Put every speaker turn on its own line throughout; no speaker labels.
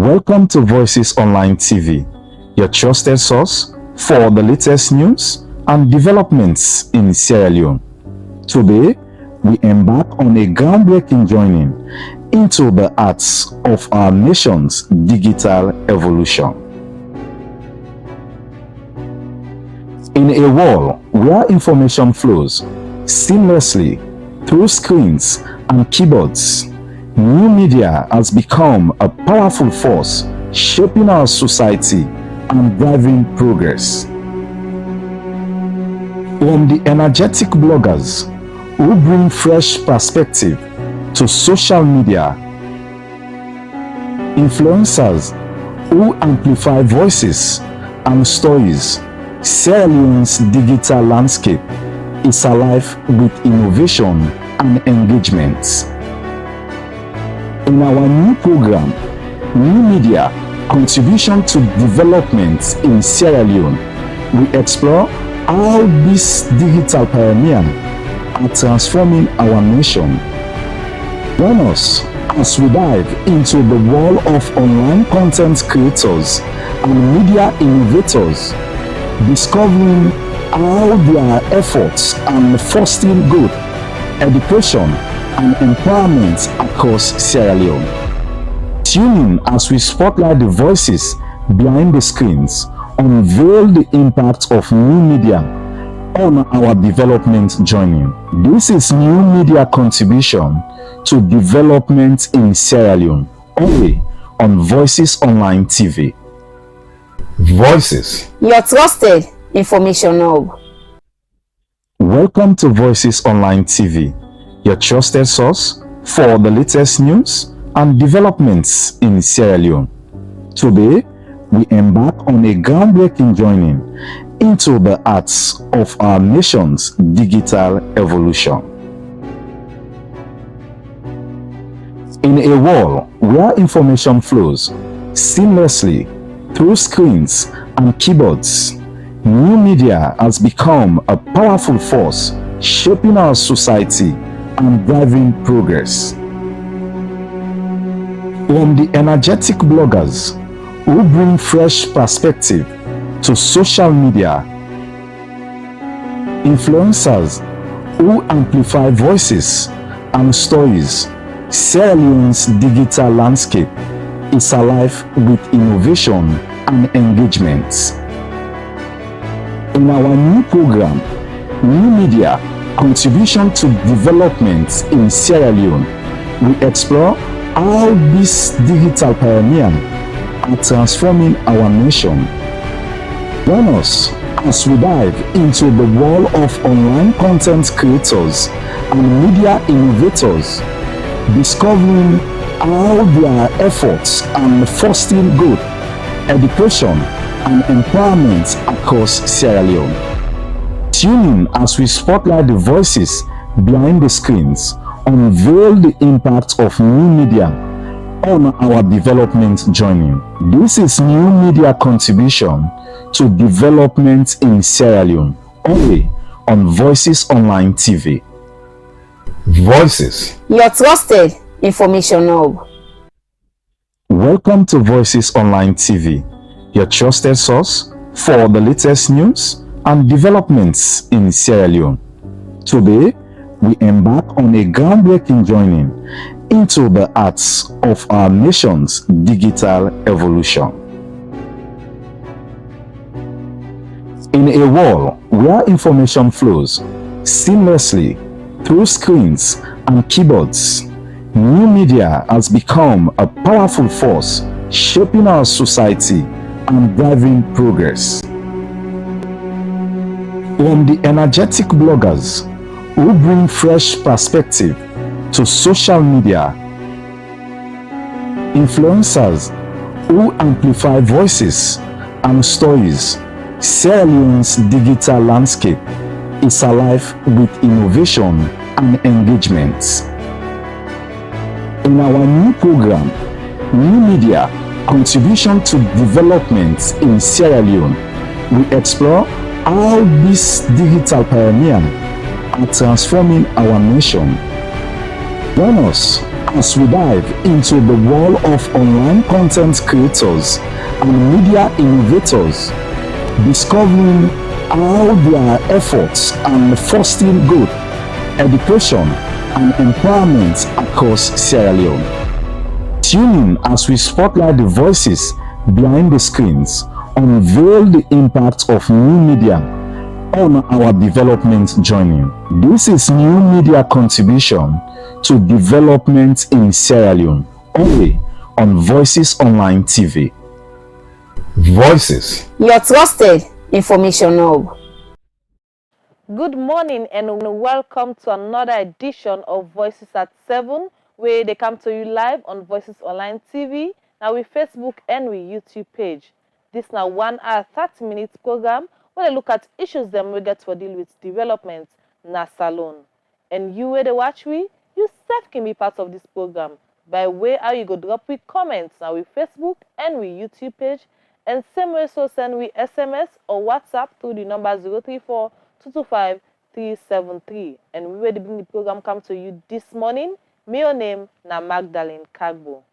Welcome to Voices Online TV, your trusted source for the latest news and developments in Sierra Leone. Today, we embark on a groundbreaking journey into the arts of our nation's digital evolution. In a world where information flows seamlessly through screens and keyboards, new media has become a powerful force shaping our society and driving progress. From the energetic bloggers who bring fresh perspective to social media, influencers who amplify voices and stories, Sierra Leone's digital landscape is alive with innovation and engagement. In our new program, New Media Contribution to Development in Sierra Leone, we explore how these digital pioneers are transforming our nation. Join us as we dive into the world of online content creators and media innovators, discovering how their efforts are fostering growth, education, and empowerment across Sierra Leone. Tune in as we spotlight the voices behind the screens, unveil the impact of new media on our development journey. This is New Media Contribution to Development in Sierra Leone, only on Voices Online TV. Voices,
your trusted information hub.
Welcome to Voices Online TV, your trusted source for the latest news and developments in Sierra Leone. Today, we embark on a groundbreaking journey into the arts of our nation's digital evolution. In a world where information flows seamlessly through screens and keyboards, new media has become a powerful force shaping our society and driving progress. From the energetic bloggers who bring fresh perspective to social media, influencers who amplify voices and stories, Sierra Leone's digital landscape is alive with innovation and engagement. In our new program, New Media Contribution to Development in Sierra Leone, we explore how these digital pioneers are transforming our nation. Join us as we dive into the world of online content creators and media innovators, discovering how their efforts are fostering growth, education, and empowerment across Sierra Leone. Tune in as we spotlight the voices behind the screens, unveil the impact of new media on our development journey. This is New Media Contribution to Development in Sierra Leone, only on Voices Online TV. Voices,
your trusted information hub.
Welcome to Voices Online TV, your trusted source for the latest news and developments in Sierra Leone. Today, we embark on a groundbreaking journey into the arts of our nation's digital evolution. In a world where information flows seamlessly through screens and keyboards, new media has become a powerful force shaping our society and driving progress. From the energetic bloggers who bring fresh perspective to social media, influencers who amplify voices and stories, Sierra Leone's digital landscape is alive with innovation and engagement. In our new program, New Media Contribution to Development in Sierra Leone, we explore how these digital pioneers are transforming our nation. Join us as we dive into the world of online content creators and media innovators, discovering how their efforts are fostering growth, education, and empowerment across Sierra Leone. Tune in as we spotlight the voices behind the screens, unveil the impact of new media on our development journey. This is new media contribution to development in Sierra Leone, only on Voices Online TV. Voices,
Your trusted information hub.
Good morning and welcome to another edition of Voices at 7, where they come to you live on Voices Online TV, now with Facebook and with YouTube page. This now 1 hour 30 minutes program where they look at issues them we get to deal with development na salon. And you where they watch we, you self can be part of this program by way how you go drop with comments now with Facebook and with YouTube page, and same way so send we SMS or WhatsApp through the number 034 225 373. And we will bring the program come to you this morning. My name na Magdalene Kagbo.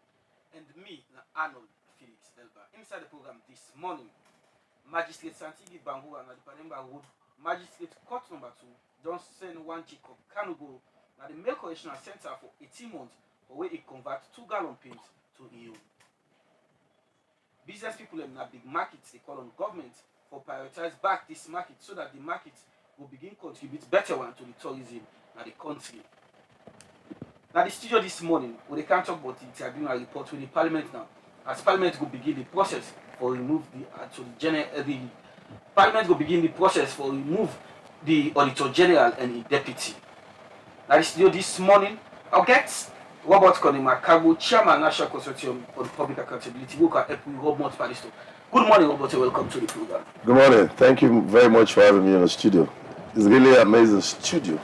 And me na Arnold Felix Delba. Inside the program this morning, Magistrate Santigi Bangura na the Panemba Road, Magistrate Court number 2, don't send one Jacob Kanugo na the Male Correctional Center for 18 months for where it convert 2-gallon paint to EU. Business people in a big markets, they call on government for prioritize back this market so that the market will begin contribute better one to the tourism in the country. Now the studio this morning, we can't talk about the tribunal report with the parliament now. As parliament will begin the process for remove the parliament will begin the process for remove the auditor general and the deputy. Now the studio this morning, I'll get Robert Konima Kagbo, Chairman National Consortium for the Public Accountability, who can help with Robert Palisto. Good morning, Robert, and welcome to the program.
Good morning. Thank you very much for having me in the studio. It's really an amazing studio.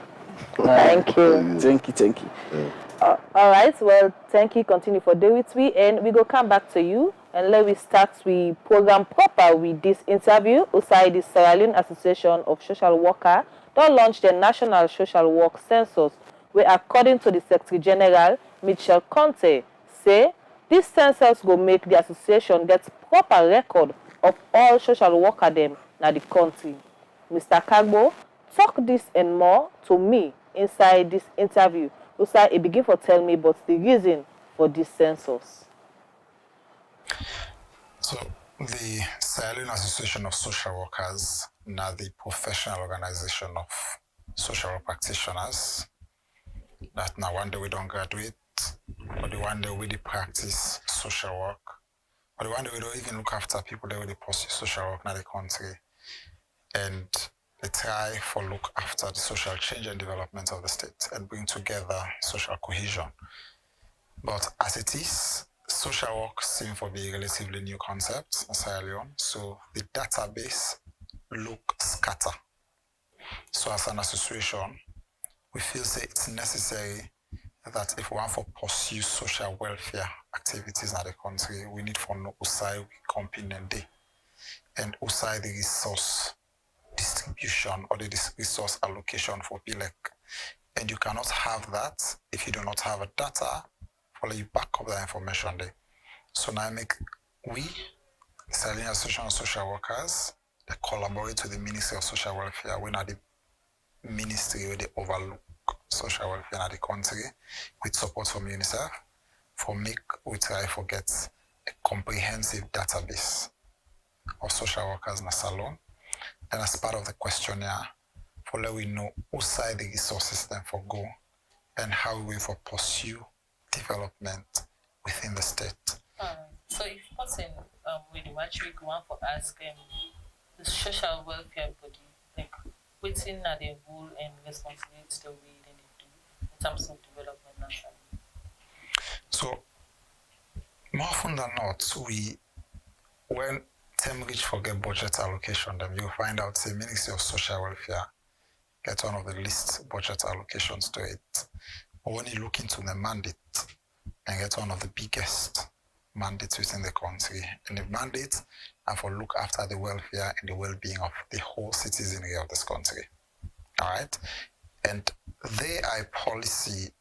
Thank you.
Thank you.
Yeah.
All right, well, thank you. Continue for day with me, and we go come back to you. And let we start with program proper with this interview. Outside the Sierra Leone Association of Social Workers, don't launch the National Social Work Census, where according to the Secretary General, Michel Conte, say this census will make the association get proper record of all social workers them in the country. Mr. Kagbo, talk this and more to me inside this interview. Also, he begin for tell me about the reason for this census.
So, the Sierra Leone Association of Social Workers, now the professional organization of social work practitioners, that now one day we don't graduate, or the one day we dey practice social work, or the one day we don't even look after people that really pursue social work in the country, and they try for look after the social change and development of the state and bring together social cohesion. But as it is, social work seems to be a relatively new concept in Sierra Leone, so the database look scatter. So as an association, we feel say it's necessary that if we want to pursue social welfare activities in the country, we need for know outside we component day and outside the resource distribution or the resource allocation for PLEC. And you cannot have that if you do not have a data for you back up that information there. So now we, the Sierra Leone Association of Social Workers, they collaborate with the Ministry of Social Welfare. We're not the ministry where they overlook social welfare in the country with support from UNICEF we try to get a comprehensive database of social workers in a salon. And as part of the questionnaire, for let we know outside the resource system for go and how we will pursue development within the state.
So if person with actually go on for ask the social welfare body, like within the role and responsibility that we then do in terms of development nationally.
So more often than not, when term reach for get budget allocation, then you'll find out the Ministry of Social Welfare get one of the least budget allocations to it. But when you look into the mandate and get one of the biggest mandates within the country, and the mandate are for look after the welfare and the well-being of the whole citizenry of this country. All right, and they are a policy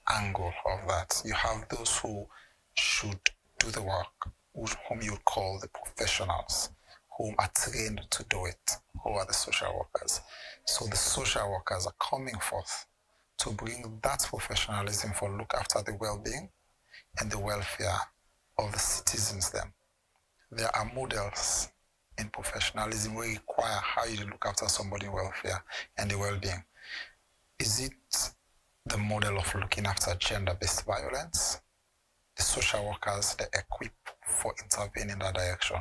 angle of that. You have those who should do the work, whom you call the professionals, whom are trained to do it, who are the social workers. So the social workers are coming forth to bring that professionalism for look after the well-being and the welfare of the citizens then. There are models in professionalism where require how you look after somebody's welfare and the well-being. Is it the model of looking after gender-based violence? The social workers, they equip for intervening in that direction.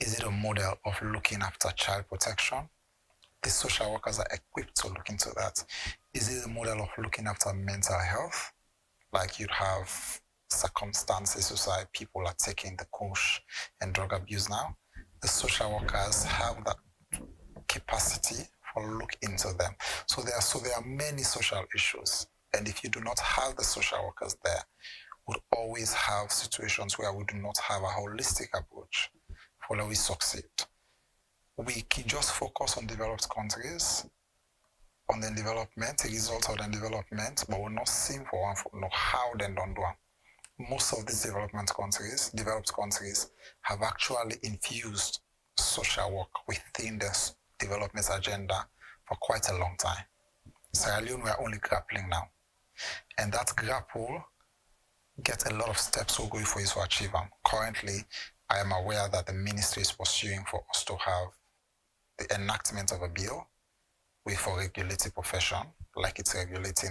Is it a model of looking after child protection? The social workers are equipped to look into that. Is it a model of looking after mental health? Like you'd have circumstances where people are taking the push and drug abuse now. The social workers have that capacity for look into them. So there are many social issues. And if you do not have the social workers there, we'll always have situations where we do not have a holistic approach for how we succeed. We can just focus on developed countries, on the development, the result of the development, but we're not seeing for one for know how they don't do it. Most of these developed countries, have actually infused social work within the development agenda for quite a long time. Sierra Leone, we are only grappling now. And that grapple gets a lot of steps we're going for you to achieve them. Currently, I am aware that the ministry is pursuing for us to have the enactment of a bill for regulating profession, like it's regulating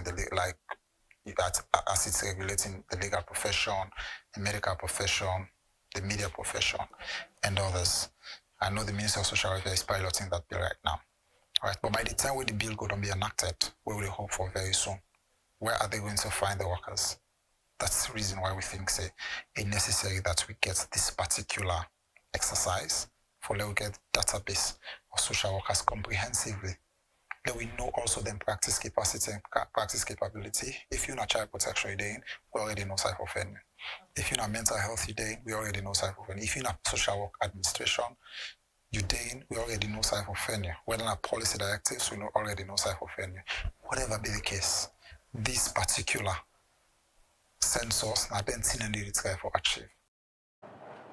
as it's regulating the legal profession, the medical profession, the media profession, and others. I know the Minister of Social Welfare is piloting that bill right now. All right, but by the time when the bill going to be enacted, we will hope for very soon. Where are they going to find the workers? That's the reason why we think it's necessary that we get this particular exercise for let we get database of social workers comprehensively. Let we know also then practice capacity and practice capability. If you're not child protection you're doing, we already know side of offending. If you're not mental health you're doing, we already know side of offending. If you're not social work administration you're doing, we already know side of offending. Whether not policy directives, we already know side of offending. Whatever be the case, this particular census, I don't see any try for achieve.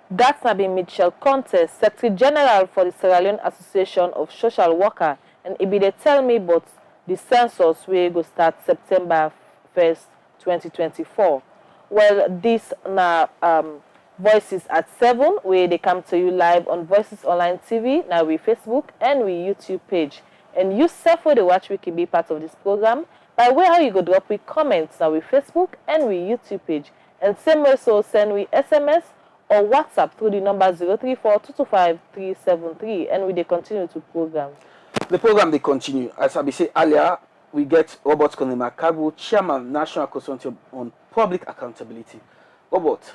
That's been Mitchell Conte, Secretary General for the Sierra Leone Association of Social Workers, and he be they tell me about the census will go start September 1st, 2024. Well, this now Voices at 7, where they come to you live on Voices Online TV, now we Facebook and we YouTube page. And you self where they watch, we can be part of this program by way how you go drop with comments now we Facebook and we YouTube page. And same way so send we SMS or WhatsApp through the number 034-225-373 and we they continue to program.
The program they continue. As I say earlier, we get Robert Konema-Kabu, Chairman, National Consortium on Public Accountability. Robert,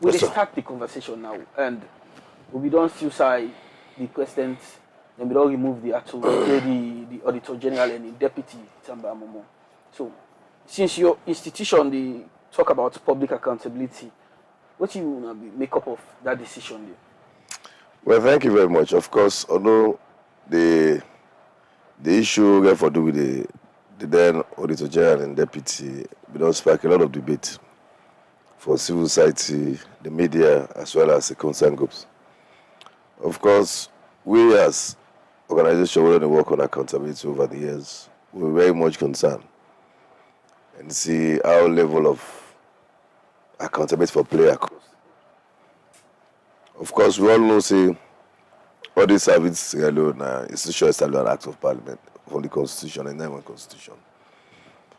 we start the conversation now, and we don't still say the president, and we don't remove the actual the Auditor General and the Deputy Tamba Momo. So, since your institution they talk about public accountability, what you want to make up of that decision there?
Well, thank you very much. Of course, although the issue have to do with the then Auditor General and Deputy, we don't spark a lot of debate for civil society, the media, as well as the concerned groups. Of course, we as organization who work on accountability over the years, we're very much concerned and see our level of accountability for play across. Of course, we all know, say, all these services alone institution established an act of parliament from the constitution and then constitution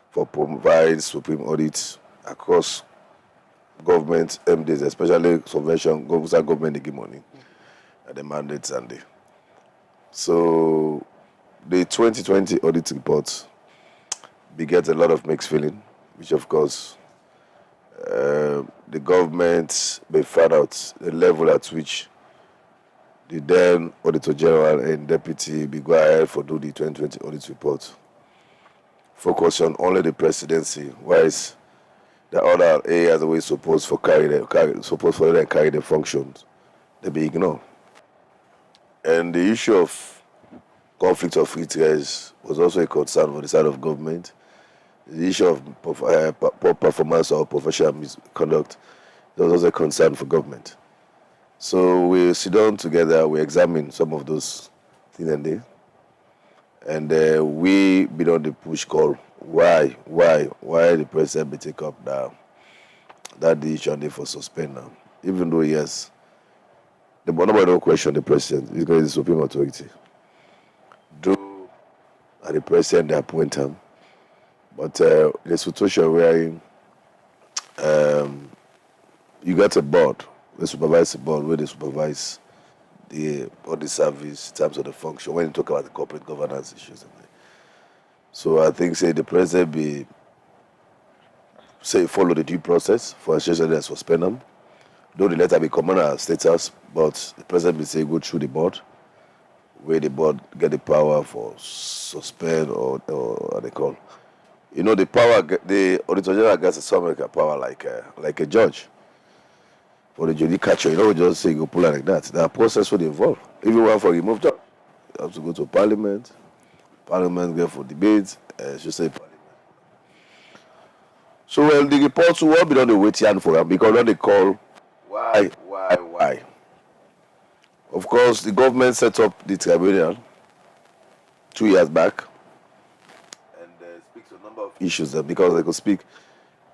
for provide supreme audit across government MDs, especially subvention, government they give money and the mandates and the. So the 2020 audit report begets a lot of mixed feeling, which of course the government may find out the level at which the then Auditor General and Deputy be go ahead for do the 2020 audit report. Focus on only the presidency, whereas the other areas we supposed for carry them carry the functions, they be ignored. And the issue of conflict of interest was also a concern for the side of government. the issue of poor performance or professional misconduct, there was also a concern for government. So we sit down together, we examine some of those things and we be on the push call. Why the president may take up that decision for suspend now? Even though yes, nobody don't question the president because it's the supreme authority. Do the president they appoint him, but the situation where you got a board, they supervise the board where they supervise the audit service in terms of the function when you talk about the corporate governance issues. So I think say the president be follow the due process for association that suspend them. Though the letter be communal status, but the president be say go through the board, where the board get the power for suspend or what they call. You know the power the auditor general gets some like a power like a judge. For the judicature, you don't just say go pull it like that. There are processes would involve. If you want for remove job, you have to go to parliament. Parliament go for debate. Should say parliament. So well, the reports will be on the waiting for them because when they call, why? Of course, the government set up the tribunal 2 years back, and speaks a number of issues that because they could speak,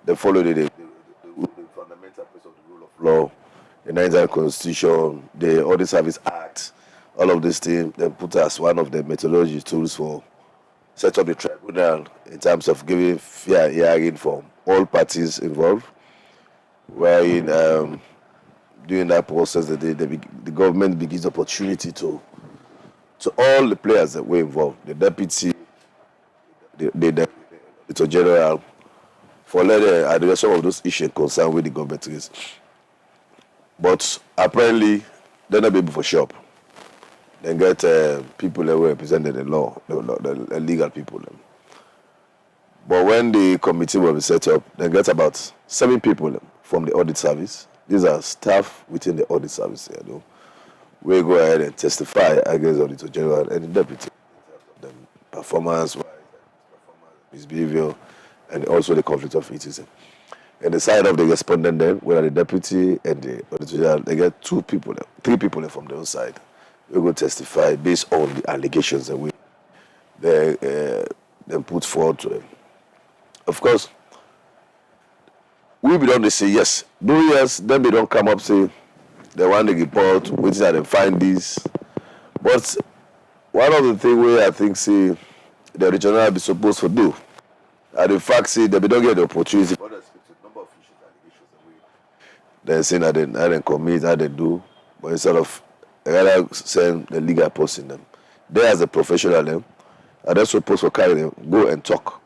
they follow the fundamental principles of the rule of law, the Nigerian Constitution, the Audit Service Act, all of these things, they put as one of the methodology tools for set up the tribunal in terms of giving fair hearing for all parties involved. Wherein during that process, the government begins opportunity to all the players that were involved, the deputy, the Auditor General, for letting address some of those issues concerned with the government is. But apparently, they're not able for shop. They get people that were representing the law, the legal people. But when the committee will be set up, they get about 7 people from the audit service. These are staff within the audit service. We go ahead and testify against the Auditor General and the deputy. The performance, misbehavior, and also the conflict of interest. And the side of the respondent then, where the deputy and the Auditor General, they get 3 people from their own side. We go testify based on the allegations that they put forward to them. Of course, we be done to say yes. Do yes, then they don't come up say they want the report, waiting that they find this. But one of the things where I think say the regional be supposed to do, and the fact say they don't get the opportunity. But there's a number of issues, allegations that they're saying that they didn't commit, how they do, but instead of rather send the legal person them. They as a professional them, are they supposed to carry them, go and talk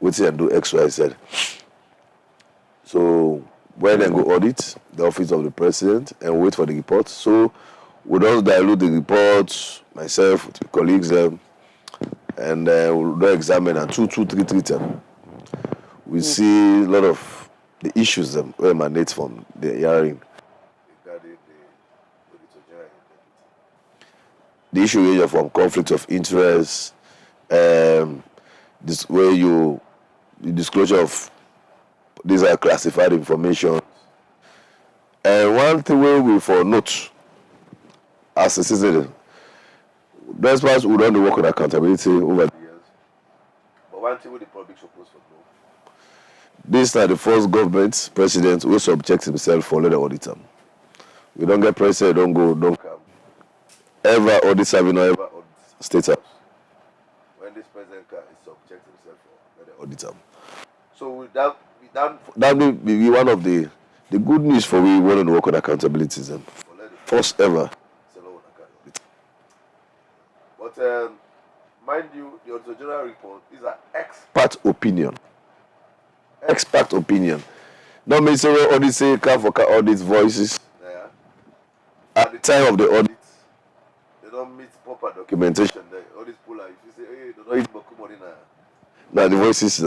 with it and do X, Y, Z. So when they go audit the office of the president and wait for the report. So we don't dilute the reports, myself, with the colleagues them, and we'll do examine and 3 them. We see a lot of the issues that emanate from the hearing. The issue ranges from conflict of interest, this where the disclosure of these are classified information. And one thing we for note as a citizen, that's why we don't work on accountability over the years. But one thing the public supposed to know. This is the first government president who subjects himself for the auditor. We don't get president, don't go, don't come. Ever audit serving or ever audit state house. When this president can subject himself for the auditor. So that will be one of the good news for we want to work on accountability. For the first ever. But mind you, the Auditor General report is an expert opinion. Expert opinion. Not mean say audit say come for audit voices. Yeah. At the time of the audit, they don't meet proper documentation. All these people if you say, hey, they don't eat money now. Now the voices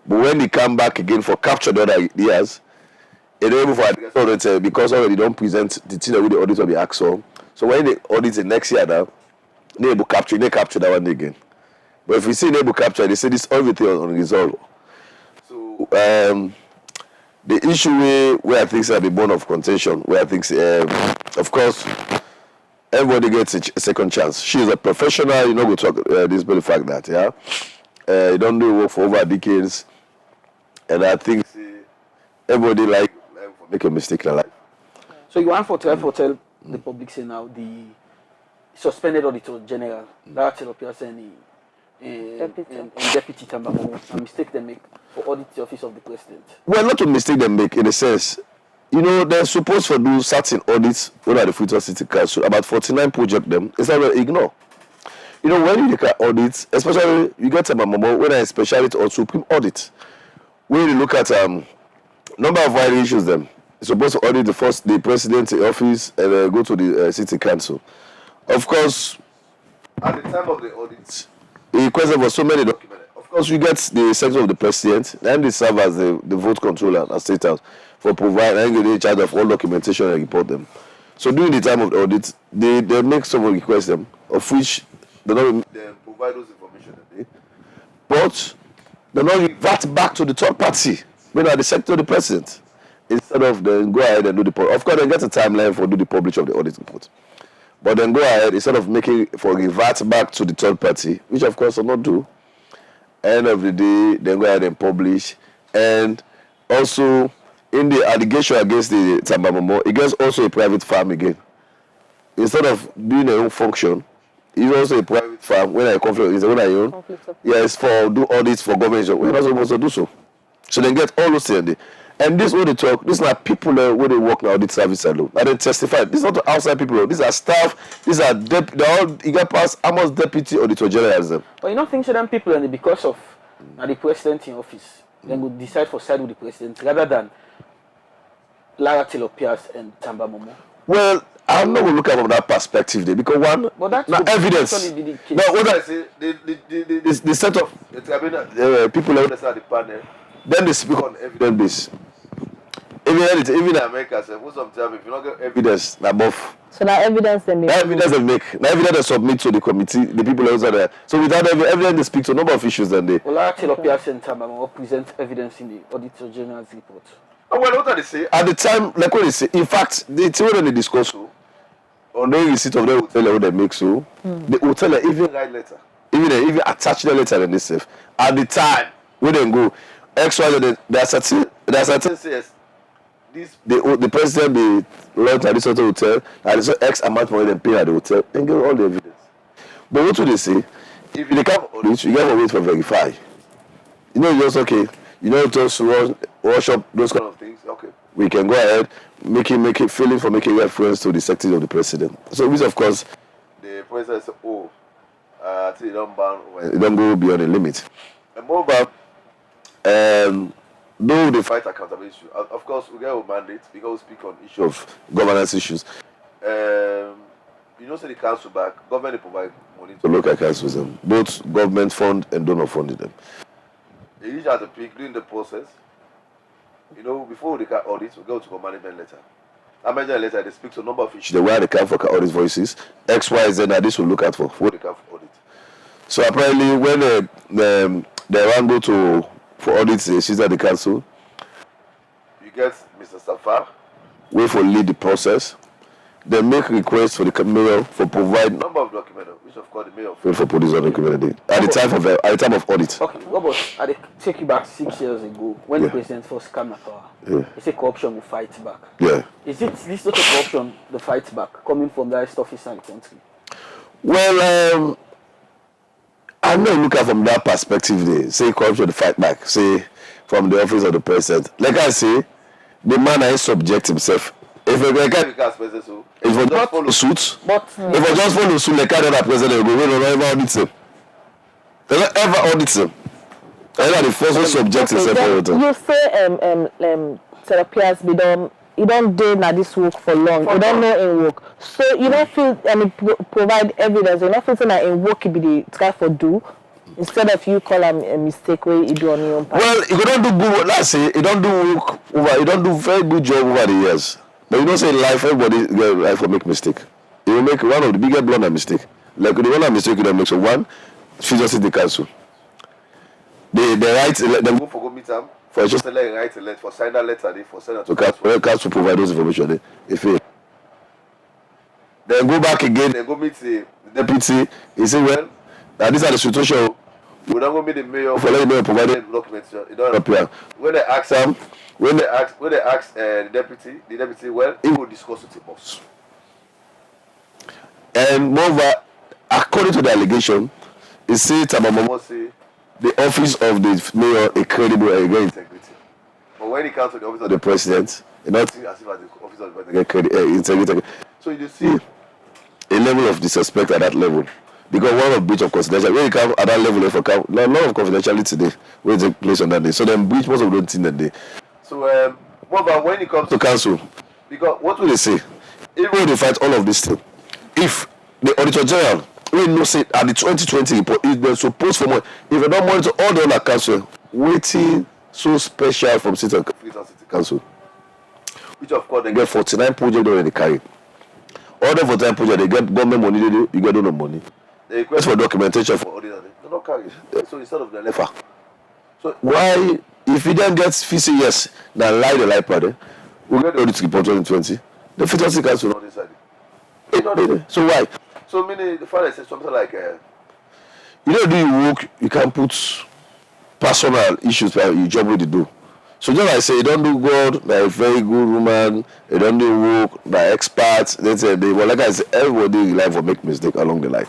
but when they come back again for capture the other years, they don't able for address because already don't present the thing that with the audit will be asked for. So when they audit the next year now, they capture that one again. But if we see they capture, they say this everything unresolved. the issue where I think it's a bone of contention, where I think, of course, everybody gets a second chance. She's a professional, you know, we talk this very fact that, yeah. You don't do work for over decades, and I think everybody like make a mistake in life.
So you want for tell the public say now the suspended auditor general, that appears and deputy Tambamo, a mistake they make for audit the office of the president.
Well, not a mistake they make in a sense. You know, they're supposed to do certain audits under the Future City Council, about 49 projects them. It's not ignore. You know, when you look at audits, especially you get Tambamo, when I speciality or supreme audit, when you look at number of violations them, it's supposed to audit the president's office and go to the city council. Of course, at the time of the audit, he requested for so many documents. Of course, you get the secretary of the president, and they serve as the vote controller at State House for providing and in charge of all documentation and report them. So during the time of the audit, they make some requests them, of which they provide those information. But they not revert back to the third party, when at the secretary of the president, instead of then go ahead and do the of course they get a timeline for do the publish of the audit report. But then go ahead, instead of making for revert back to the third party, which of course will not do, end of the day, then go ahead and publish. And also, in the allegation against the Tambamo, it gets also a private farm again. Instead of doing a own function, it's also a private farm. When I conflict, is when I own. Yes, for do audits for government. We're not supposed to do so. So they get all those things. And this what they talk, these are people where they work now, audit service alone. And they testify. These are not outside people. These are staff. These are they're all you get past almost deputy auditor generals them.
But you don't think so them people and because of the president in office, then would decide for side with the president rather than Lara Taylor Pierce and Tambamo?
Well, I'm not going to look at it from that perspective there because one,
but that's
now evidence. Now, what I say, the set of the people that understand the panel, then they speak on evidence base. Even in America, most of the time, if you don't get evidence, above.
So that evidence they make.
That evidence they make. That evidence they submit to the committee, the people that are there. So without evidence, they speak to a number of issues then they.
Well, Lara Taylor Pierce and Tambamo present evidence in the Auditor General's report.
Oh, well, what do they say? At the time, like what they say, in fact, the thing when they discuss so, on the receipt of the hotel what they make so, the hotel even write letter, even attach the letter and they say. At the time, when they go, XY, there are certain says. The president be launched at this hotel, and so X amount money they pay at the hotel, and get all the evidence. But what do they say? If you can't audit, you got to wait for verify. You know, just okay. You know, just wash up those kind of things. Okay, we can go ahead, make it filling for making reference to the secretary of the president. So, which of course, the president said, "Oh, it don't ban, it don't go beyond the limit." And moreover, though they fight accountability issue, of course we get a mandate because we speak on issue of governance issues. You know, say the council back, government provide money to local councils, both government fund and donor funded them. They each have to pick during the process. You know, before they can audit, we go to a management letter. That management letter they speak to a number of issues. The way they can for audit voices, X, Y, Z, and this will look at for what they can for audit. So apparently when they want go to for audits, she's at the council. You get Mr. Safar, wait for lead the process. They make requests for the mayor for provide number of documents, which of course the mayor failed for produce on document at the time of audit.
Okay, Robert, I take you back 6 years ago when the president first came to power. He said corruption will fight back.
Yeah.
Is it this sort of corruption the fight back coming from the highest officer in the country?
Well, I'm not looking from that perspective there. Say corruption to fight back. Say from the office of the president. Like I say, the man is subject himself. If a guy can't president, so if we just follow suit, if we just follow suit, like other president, we will never audit him. They don't ever audit him. They are the first one subject himself.
You say therapists you don't do na this work for long. You don't know in work. So you don't feel provide evidence. You don't feel that in work you be the try for do instead of you call a mistake where you do on your own part.
Well, you don't do good. Let's say you don't do work over. You don't do very good job over the years. But you don't say in life everybody life will make mistake. You will make one of the biggest blunder mistake. Like the one mistake you don't make. So one, Future City Council. They write them go for go meet them. For just to write a letter, for sign that letter, for send it to council, for council to provide those information. If it then go back again, then go meet the deputy. He say, well, now these are the situation. We don't go meet the mayor for letting them provide the documents. It don't appear. When they ask him, when they ask the deputy, well, he will discuss with the boss. And moreover, according to the allegation, he said Tabamomo say the office of the mayor is credible and get integrity. But when it comes to the office of the president, it not think as if at the office of the president get integrity. So you see a level of disrespect at that level. Because one of breach of confidentiality, when you come at that level, a lot of confidentiality today will take place on that day. So then breach most of those things that day. So moreover, when it comes to council, because what will they say? Even when they fight all of this thing, if the auditor general will know say at the 2020 report, if they're supposed for more, if they don't monitor all the other council, waiting so special from city council, which of course they get 49 projects already carry. All the 49 projects they get government money, you get no money. The request for documentation for auditor, they don't carry. So instead of the lefa. So why, if you don't get FCC yes, then lie the lie party, we get the audit report 2020. The Fidelity Council not inside. It's not there. So why? So meaning the father says something like, you don't do your work, you can put personal issues by your job with the do. So just like I say, you don't do good, they're a very good woman, you don't do work, they're experts, they say like I say, everybody in life will make mistake along the line.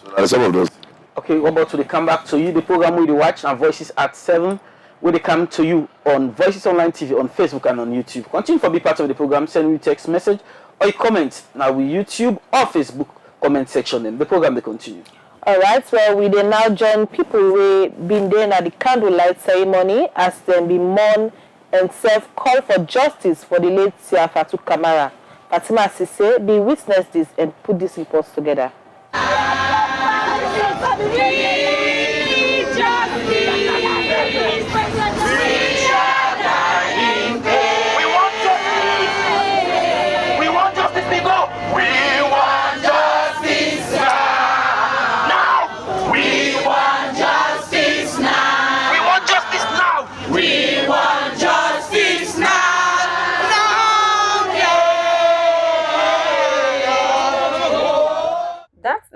So there are some of those.
Okay, we're about to come back to you. The program we watch and Voices at 7 will come to you on Voices Online TV, on Facebook and on YouTube. Continue to be part of the program, send me a text message or a comment now with YouTube or Facebook comment section. Then the program will continue.
Alright, well, we dey now join people who been there at the candlelight ceremony as them be mourn and self-call for justice for the late Siafatu Kamara. Fatima Sise be witness this and put these reports together.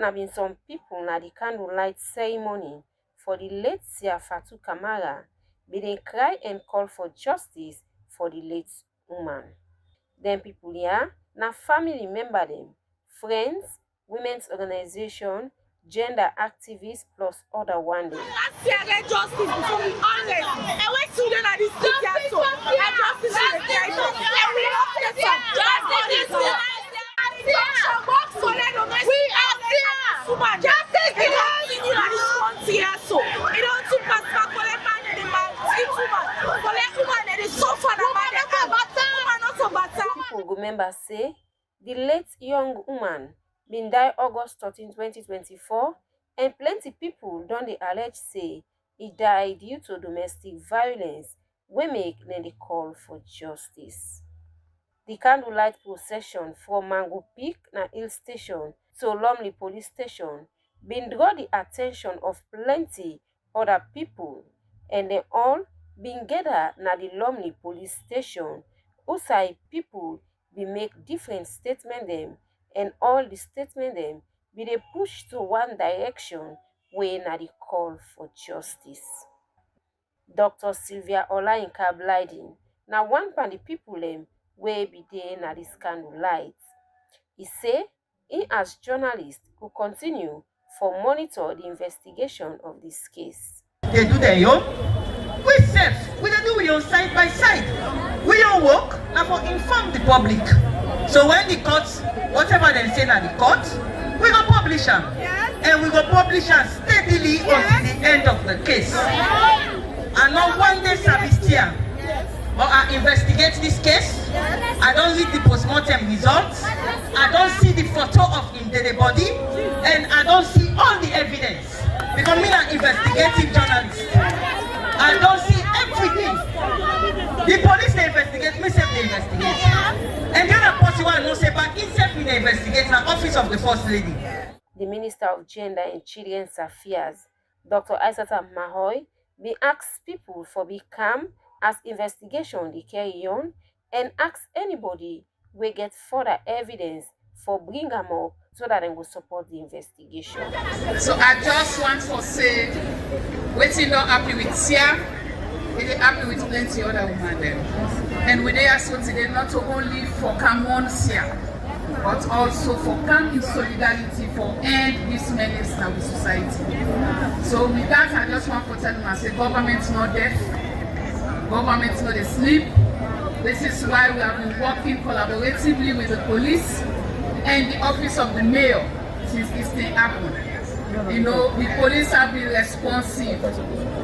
Have been some people na the candlelight ceremony for the late Siafatu Kamara, be they cry and call for justice for the late woman. Them people here, na family member them, friends, women's organization, gender activists plus other one day.
Justice before we honest. And when children are this justice
People members say the late young woman been died August 13, 2024, and plenty people don't they allege say he died due to domestic violence. We make them the call for justice. The candlelight procession from Mango Peak na Hill Station to Lumley Police Station been draw the attention of plenty other people, and they all been gathered na the Lumley Police Station. Outside people be make different statement them, and all the statement them be they push to one direction where na the call for justice. Dr. Sylvia Olayinka Blyden na one pan the people them where be there na this candlelight. He say he as journalist could continue for monitor the investigation of this case.
They do their own. We self, we don't do your side by side. We don't work and for inform the public. So when the courts, whatever they say at the court, we go publish them. Yes. And we go publish them steadily until the end of the case. And not one day service here. But I investigate this case. I don't read the postmortem results. I don't see the photo of him dead body. And I don't see all the evidence. Because me an investigative journalist. I don't see everything. The police they investigate, me self they investigate. And the other person I know say but himself they investigate the office of the First Lady.
The Minister of Gender and Children's Affairs, Dr. Aissata Mahoy, be asked people for be calm as investigation dey carry on and ask anybody wey get further evidence for bring am up so that dem go support the investigation.
So I just want to say wetin don happen with Sia, e dey happen with plenty other women dem. And we dey also today not only for come on Sia, but also for come in solidarity for end this menace na with society. So with that, I just want to tell una say government not deaf, government not asleep. This is why we have been working collaboratively with the police and the office of the mayor since this thing happened. You know, the police have been responsive.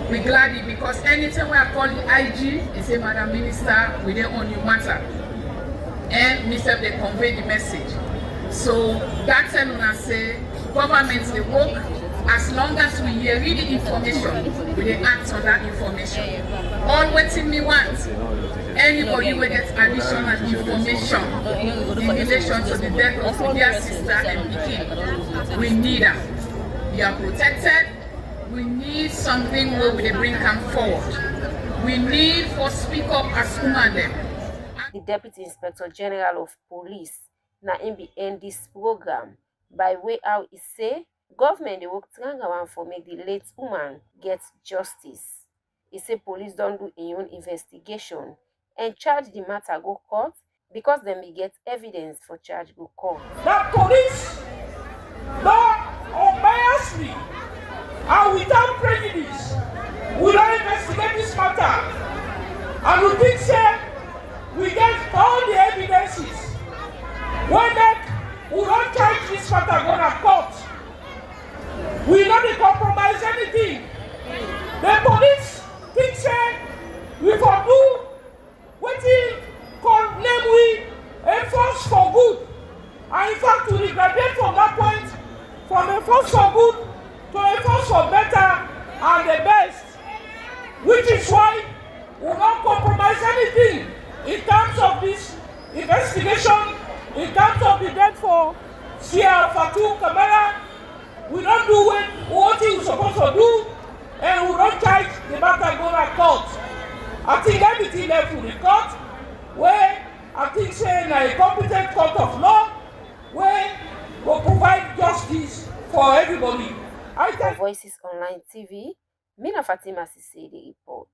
We're glad because anytime we are calling IG, they say, Madam Minister, we don't own your matter. And Minister, they convey the message. So that's when I say, government, they work as long as we hear the information, we dey act on that information. All waiting me want. Anybody will get additional information in relation to the death of their sister and Pikin. We need them. They are protected. We need something where we bring them forward. We need for speak up as women them.
The Deputy Inspector General of Police na him be end this program by way how he say government dey work around for make the late woman get justice. He say police don't do im own investigation and charge the matter go court because dem be get evidence for charge go court.
The police don't unbiasedly and without prejudice we don't investigate this matter, and we think say we get all the evidences. When we don't charge this matter go to court, we don't compromise anything. The police think say we for do wetin name we enforce for good, and in fact we graduate from that point from enforce for good to enforce for better and the best, which is why we don't compromise anything in terms of this investigation, in terms of the death for Sia Fatou Kamara. We don't do what we supposed to do, and we don't charge the matter go to court. I think everything left to the court, where I think saying a competent court of law, where will provide justice for everybody.
For Voices Online TV, Mina Fatima Sise the report.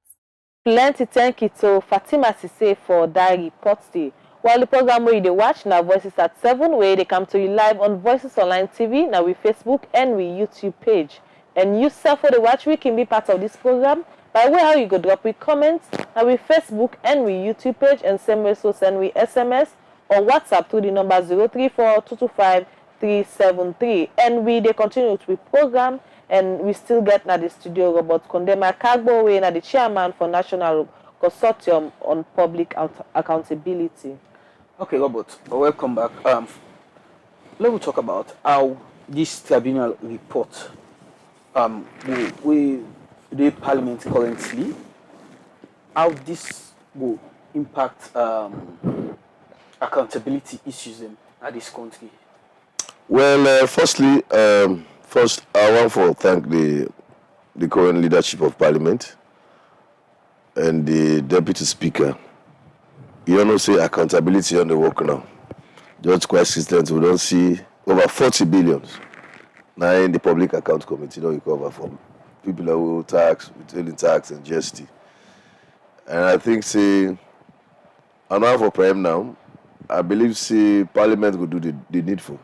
Plenty thank you to Fatima Sise for that report today. While the program where you watch now Voices at 7, where they come to you live on Voices Online TV, now with Facebook and with YouTube page. And you self for the watch, we can be part of this program by way how you go drop with comments now with Facebook and with YouTube page, and same way so send with SMS or WhatsApp to the number 034-225-373. And we they continue to program, and we still get now the studio Robert Kondema Kagbo, we now the chairman for National Consortium on Public Accountability.
Okay, Robert, welcome back. Let me talk about how this tribunal report we the parliament currently, how this will impact accountability issues in this country.
Well, firstly, first I want to thank the current leadership of Parliament and the Deputy Speaker. You don't say accountability on the work now. Just quite consistent. We don't see over 40 billions now in the Public Account Committee. Don't recover from people who tax, withholding tax and GST. And I think say, I'm not for prime now. I believe say Parliament will do the needful.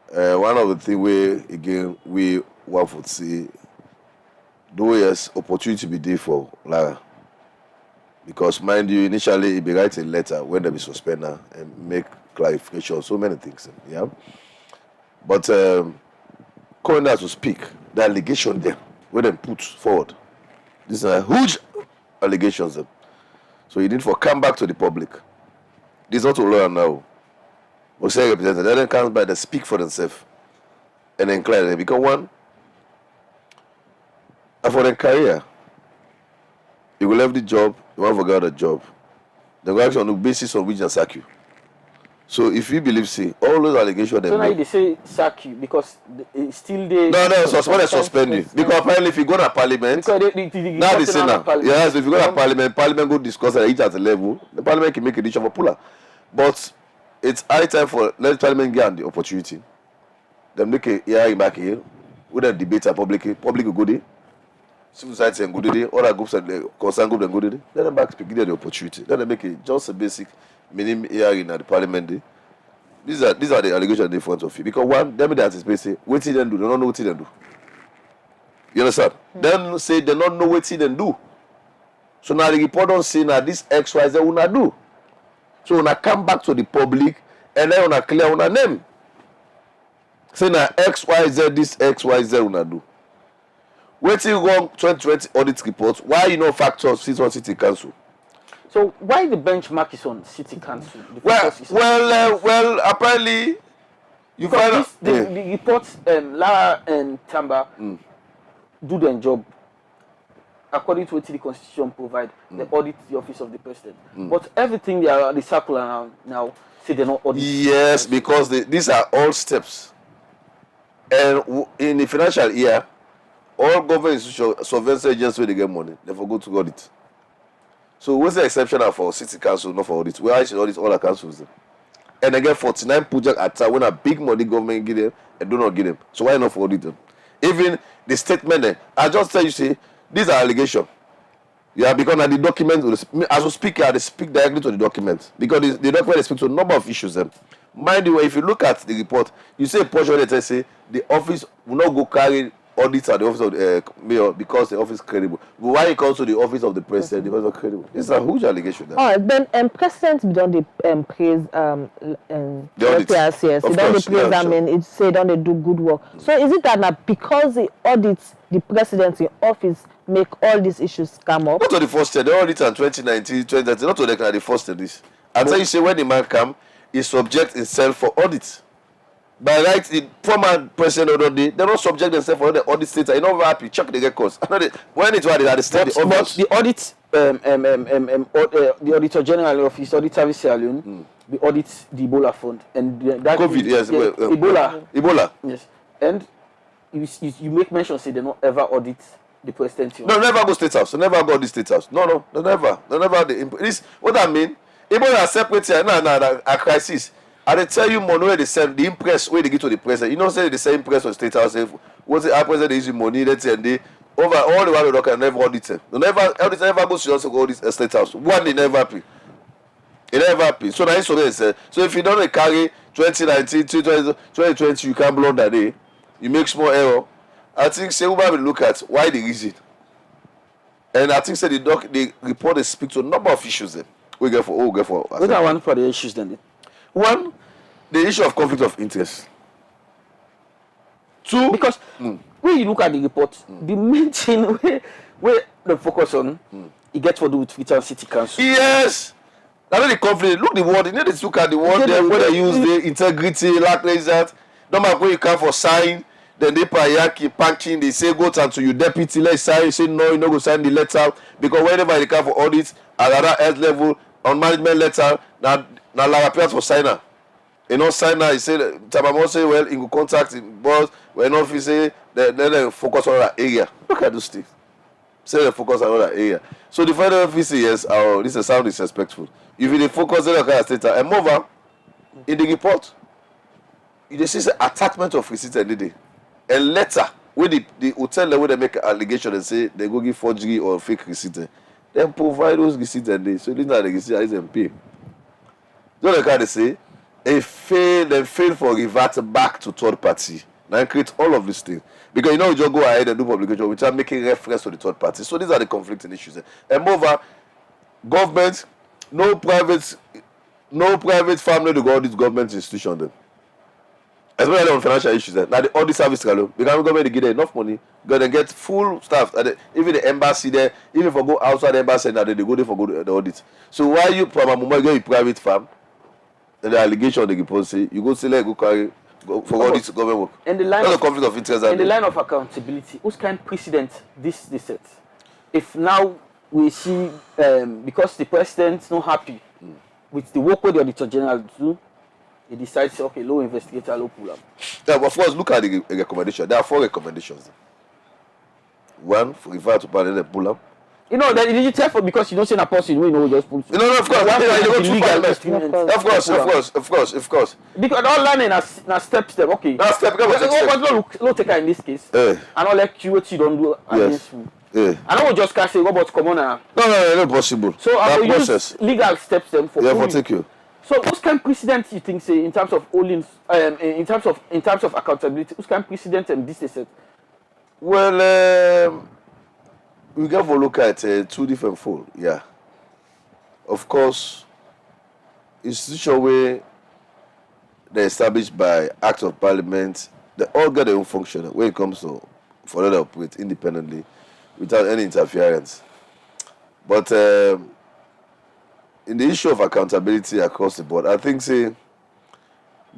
One of the things we want to see, though yes, opportunity be there for Lara. Because mind you, initially he be writing a letter when they be suspended and make clarification, so many things. Yeah. But coming out to speak, the allegation there, where they put forward. These are huge allegations. So he need for come back to the public. This is not a lawyer now. But say representative, they don't come by, they speak for themselves. And then clear them. Because one, for their career, you will leave the job, you want to forget the job. They go act on the basis on which they sack you. So if you believe, say, all those allegations...
So now they say sack you because it's still there...
No, suspend you. Because apparently if you go to parliament... Now they say now, yes, if you go to parliament go discuss at each at a level, the parliament can make a decision for puller. But it's high time for let parliament get the opportunity. Them make a hearing back here, with a debate at public will go there. Civil society and good day, other groups and concerned group and good day. Let them back speak, give them the opportunity. Let them make it just a basic minimum hearing at the parliament day. These are the allegations in front of you. Because one, them that is basically what they do, they don't know what they do. You understand? Them say they don't know what they do. So now the report don't say now this XYZ will not do. So when I come back to the public and then when I clear on a name. Say now XYZ, this XYZ will not do. Waiting wrong 2020 audit report. Why you know factors sit on city council?
So why the benchmark is on city council?
Well, apparently you find out
the reports Lara and Tamba do their job according to what the constitution provide. They audit the office of the president, but everything they are the circular now say they're not audit.
Yes, because these are all steps, and in the financial year. All government institutions, surveillance agents where they get money, they forgot to audit. So what's the exception for city council, not for audit? We actually audit all the councils. And they get 49 projects at time when a big money government give them and do not give them. So why not for audit them? Even the statement, I just tell you, say, these are allegations. Yeah, because the document, as we speak here, they speak directly to the document. Because the document they speak to a number of issues. Mind you, if you look at the report, you see a portion where they say the office will not go carry audits at the office of the mayor because the office is credible. But why it comes to the office of the president, the office is not credible? This is a huge allegation.
All right, then president don't they praise
the
audits. Yes, they don't praise them and it say don't they do good work. So is it that now because the audits the president in office make all these issues come up?
Not to the first year, the audit in 2019, 2030, not to the first year this. And so you say when the man come, he subject himself for audit. By right, the former president already, they don't subject themselves for the audit status. You know what happy? Check the records. When it's what they are the state, the obvious.
The audit, the auditor general office, audit service alone, the audit the Ebola fund and that
COVID, yes, Ebola.
Yes, and you make mention say they don't ever audit the president.
No, never go state house. They never go the state house. No, they never. This what I mean. Ebola separate here. A crisis. I they tell you money where they send the impress where they give to the president. You know, say the same press on state house. What's the president they use money? Let's say and they over all the while they can never audit them. They never go to also go this state house. One they never pay. It never pay. So now so if you don't carry 2019, 2020, you can blow that day. You make small error. I think say we will look at why the reason. And I think say the report they speak to a number of issues then. We get for.
What are one for the issues then?
One, the issue of conflict of interest. Two,
because when you look at the report, the main thing where the focus on, it gets to do with future city council.
Yes. Now the conflict. Look the word. You need to look at the word there where they use the integrity, like that. No matter where you come for sign, then they payaki packing. They say go to your deputy. Let's sign. You say no, you no go sign the letter because whenever they come for audit at another health level on management letter, now la appears for signer. You know, signer. He said Tabamo say well, he will contact him, but when office say they focus on that area. Look at those things. Say they focus on that area. So the federal office yes, this is sound disrespectful. If they focus on the kind of state and moreover, in the report, you see the attachment of receipt and day. A letter where the hotel where they make an allegation and say they go give forgery or fake receipt. Then provide those receipts and they so these are the receipts is them pay. Don't like how they say they fail for revert back to third party. Now create all of these things. Because you know you just go ahead and do publication without making reference to the third party. So these are the conflicting issues. And moreover, government, no private family to go all these government institutions then. Especially on financial issues then. Now the audit service because government they give them enough money, because they get full staff. Even the embassy there, even for go outside the embassy now they go there for go the audit. So why you from a moment go a private farm? And the allegation they can say you go select go carry go for all this government work.
And the line
of conflict of interest.
In the line of accountability, whose kind of precedent this set? If now we see because the president is not happy with the work with the auditor general do, he decides, okay, low investigator, low pull up.
Yeah, but of course, look at the recommendation. There are 4 recommendations. 1, for refer to parliament, pull up.
You know, that did you tell for because you don't say a person, we know just pull.
You know, of course, of course.
Because all learning na step. Okay.
Now step.
What take in this case? And all like QT don't do against you. I don't just can't say Robert come on now.
No, not possible.
So I will use legal steps them for.
Yeah, for take you.
So what kind of precedent you think say in terms of holdings, in terms of accountability, what kind of precedent and this is it?
Well, we got to look at 2 different fold. Yeah. Of course, institution where they're established by Act of Parliament, they all got their own function when it comes to for them to operate independently without any interference. But in the issue of accountability across the board, I think say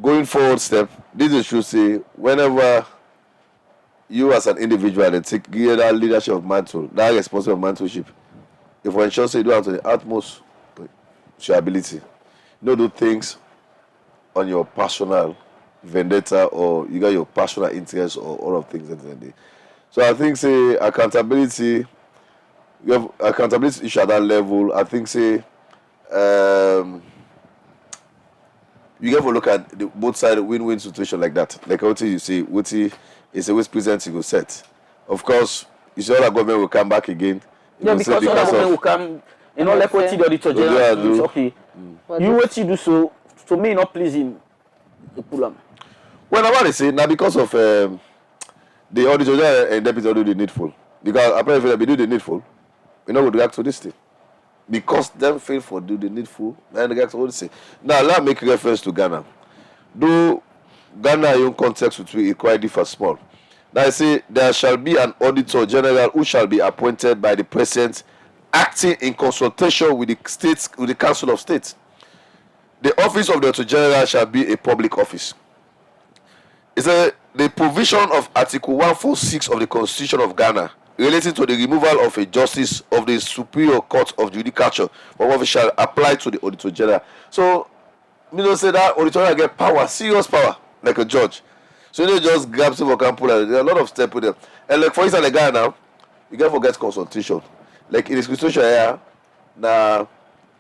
going forward step, this should say whenever you as an individual and take that leadership of mantle, that responsible mantleship, if we ensure say you do it to the utmost ability, don't do things on your personal vendetta or you got your personal interest or all of things at the end of the day. So I think say accountability, you have accountability issue at that level. I think say you have to look at the both side win-win situation like that. Like what you say, what is always present you go set. Of course, you see all the government will come back again.
Yeah, because all the government will come, you know, like what the auditor general do. Okay. You what you do so to me not pleasing the pull up.
Well, I want to say now because of the auditor general and deputy auditor do the needful. Because apparently if they do the needful, we know what react to this thing. Because them fail for do the needful, and they react to what they say. Now let me make reference to Ghana. Though Ghana in context with it quite differ small. Now I say there shall be an auditor general who shall be appointed by the president, acting in consultation with the states, with the Council of State. The office of the auditor general shall be a public office. It's the provision of Article 146 of the Constitution of Ghana relating to the removal of a justice of the Superior Court of Judicature from office shall apply to the auditor general. So, me don't say that auditor general get power, serious power, like a judge. So you don't just grab some and pull out. There are a lot of steps with them. And like for instance, like Ghana now, you can't forget consultation. Like in this constitution here, now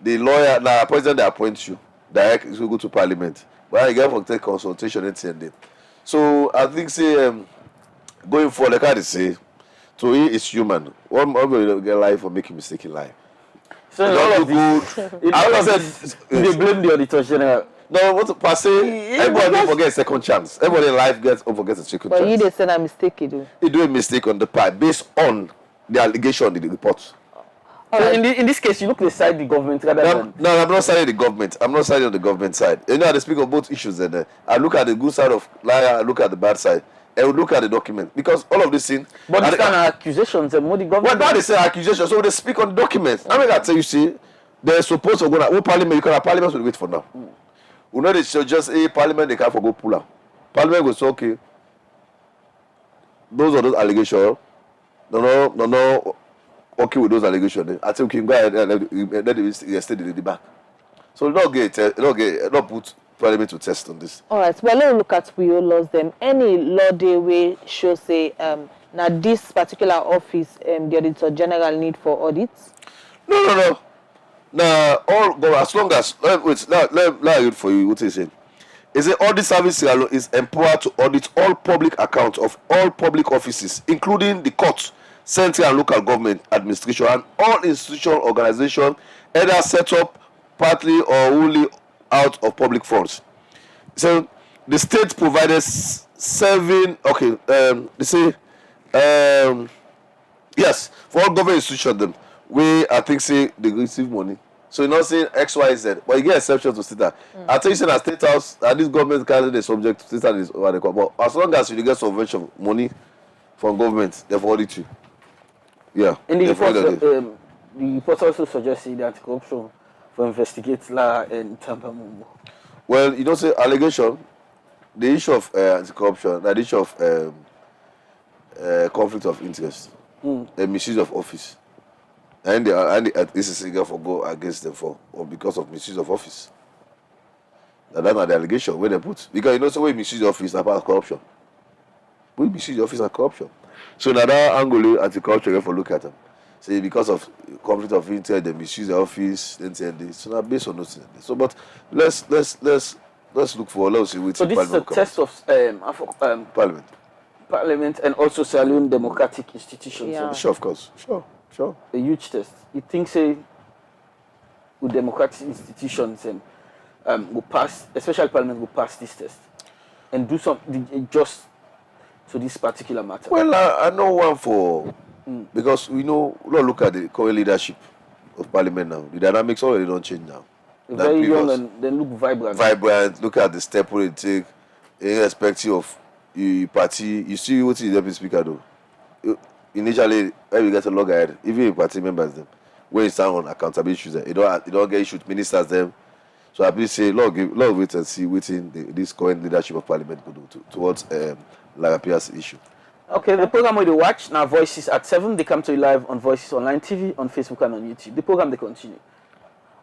the lawyer, now president they appoint you, direct you go to parliament. But you can't forget consultation at the end. So I think say going forward, like I say, to he is human. One will get life or make a mistake in life.
So all of this, they blame the auditor general.
No, what to pass everybody forgets second chance. Everybody in life forgets a second chance.
But you did say a mistake, you do.
He do a mistake on the part based on the allegation in the report.
So in this case, you look beside the government rather than...
No, I'm not siding the government. I'm not siding on the government side. You know, I speak of both issues. And I look at the good side of liar, I look at the bad side. And we look at the document. Because all of these things...
But these kind of accusations, and what the government...
Well, that is an accusation. So they speak on the document. I mean, I tell you, see, they're supposed to go now. What parliament, you can have parliament will wait for now. We know they should just say parliament, they can't go pull out. Parliament will say, okay, those are those allegations. No, okay with those allegations. I think we can go ahead and let the state in the back. So not put parliament to test on this.
All right, well, let's look at WIO laws. Them any law they way show say now this particular office the auditor general need for audits.
No. Now all go as long as let me read for you what he said. Is the audit service is empowered to audit all public accounts of all public offices, including the courts, central and local government administration, and all institutional organizations either set up partly or wholly out of public funds. So the state provided serving. Okay, they say yes for all government institutions them. We I think say they receive money. So you're not saying X, Y, Z, but you get exceptions to state that. I tell you say that state house and this government carry the subject to state is over the court. But as long as you get subvention money from government, they audit you. Yeah.
And the report also suggests the anti-corruption for investigate La and Tampa Mumbo.
Well, you don't say allegation, the issue of anti-corruption, the issue of conflict of interest, the misuse of office. And this is eager for go against them for or because of misuse of office. That's not the allegation where they put. Because you know, so we misuse the office about corruption. We misuse the office and corruption. So now that angle anti-corruption, if you look at them, say because of conflict of interest, they misuse the office, then say this. So now based on those things. So, but let's look for, let's see which.
So this is a test of
Parliament.
Parliament and also Sierra Leone democratic institutions.
Yeah.
Sure, of course. Sure.
A huge test. You think, say, with democratic institutions will pass, especially Parliament will pass this test and do something just to this particular matter?
Well, I know one for because we know. Look at the current leadership of Parliament now. The dynamics already don't change now.
Very young and then look vibrant.
Look at the step they take, irrespective of the party. You see what the deputy speaker do. Initially, when we get a loggerhead, even the party members them, when it's on accountability issues, they don't get issued ministers them. So I believe say, Lord wait and see within this current leadership of Parliament could do towards Larapia's issue.
Okay, the program we watch now, Voices at 7, they come to you live on Voices Online TV, on Facebook and on YouTube. The program they continue.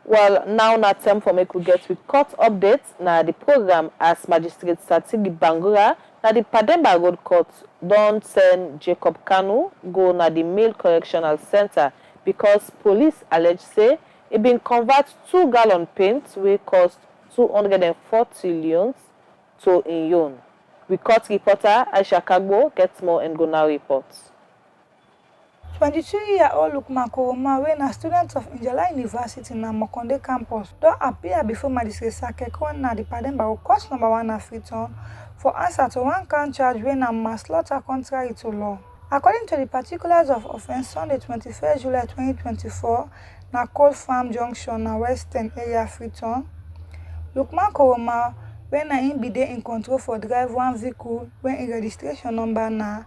Well, now not time for me to get with court updates. Now the program as Magistrate Satigi Bangura, now the Pademba Road Court don't send Jacob Kanu go na the Male Correctional Center because police allege say it been convert 2 gallon paint wey cost 240 leons to Inyon. We court reporter Aisha Kagbo gets more and go now reports.
22-year-old Lukman Koroma, wey na student of Njala University na Mokonde campus, don appear before Magistrate Sakeko na the Pademba court number 1 na Freetown for answer to 1 count charge wey na manslaughter contrary to law. According to the particulars of offence, Sunday 21st July 2024, na Cold Farm Junction na Western area Freetown, Lukman Koroma, wey na him be dey in control for drive 1 vehicle wey in registration number na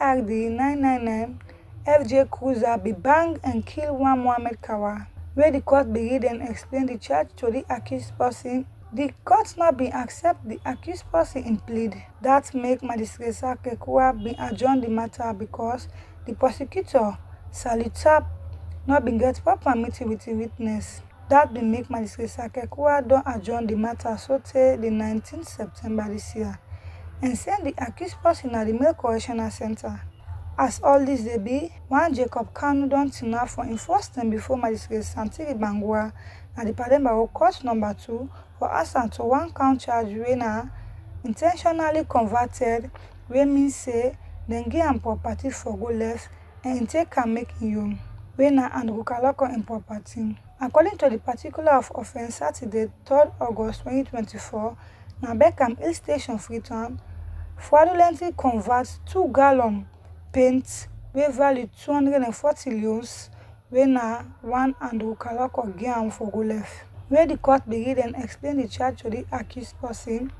ARD 999 FJ Cruiser be bang and kill 1 Mohammed Kawa. Where the court be read and explain the charge to the accused person, the court not be accept the accused person in plead. That make Magistrate Sakekwa be adjourn the matter because the prosecutor Salutap not been get proper meeting with the witness. That be make Magistrate Sakekwa don't adjourn the matter so till the 19th September this year and send the accused person at the Male Correctional Center. As all this they be, 1 Jacob Kanu don't turn up for enforcement before Magistrate Santiri Bangua at the Pademba court number 2 for answer to 1 count charge wey na intentionally converted, wey means say dem give am property for go left and take am make im own, wey na and Rukaloko in property. According to the particular of offence, Saturday 3rd August 2024, na Beckham Hill Station Freetown fraudulently convert 2 gallon paint wey value 240 leons wey na 1 and Rukaloko give am for go left. Where the court begin and explain the charge to the accused person,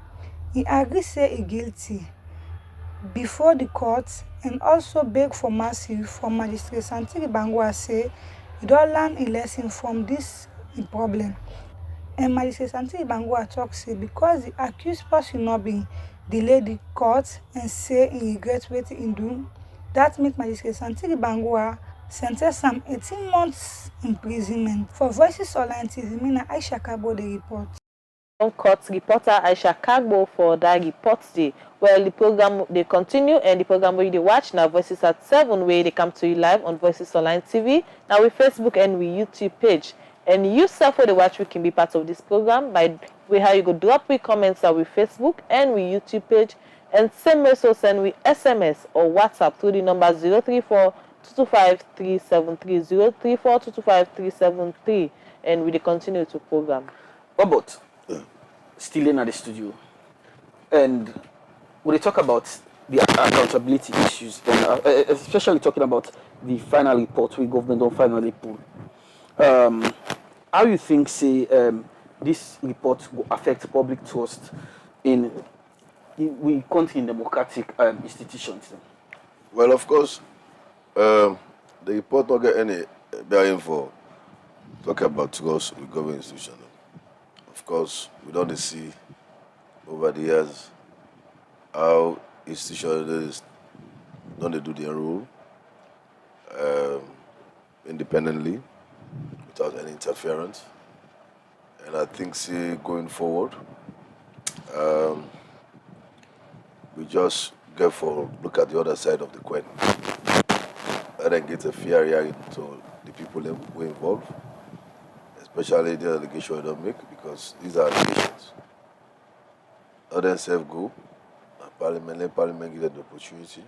he agreed say he guilty before the court and also beg for mercy from Magistrate Santiri Bangua say he don't learn a lesson from this problem. And Magistrate Santiri Bangua talk say because the accused person not be delay the court and say he regret wetin he do, that make Magistrate Santiri Bangua sentence am 18 months imprisonment. For Voices Online TV, Mina Aisha Kagbo the report.
Court reporter Aisha Kagbo for that report day. Well, the program they continue and the program where you watch now Voices at 7 where they come to you live on Voices Online TV. Now with Facebook and with YouTube page. And you self for the watch we can be part of this program by way how you go drop with comments with Facebook and with YouTube page and send message send with SMS or WhatsApp through the number 034 225 3730 34 225 373 and we continue to program.
Robert, still in at the studio, and we talk about the accountability issues, and especially talking about the final report we government don't finally pull. How you think say this report will affect public trust in we country in democratic institutions?
Well, of course, the report not get any bearing for talking about trust with government institutions. Of course, we don't see over the years how institutions don't do their role independently without any interference. And I think, say, going forward, we just get for look at the other side of the coin and then get a fair hearing to the people who involved, especially the allegation we don't make, because these are allegations. Let them self go, and let Parliament give them the opportunity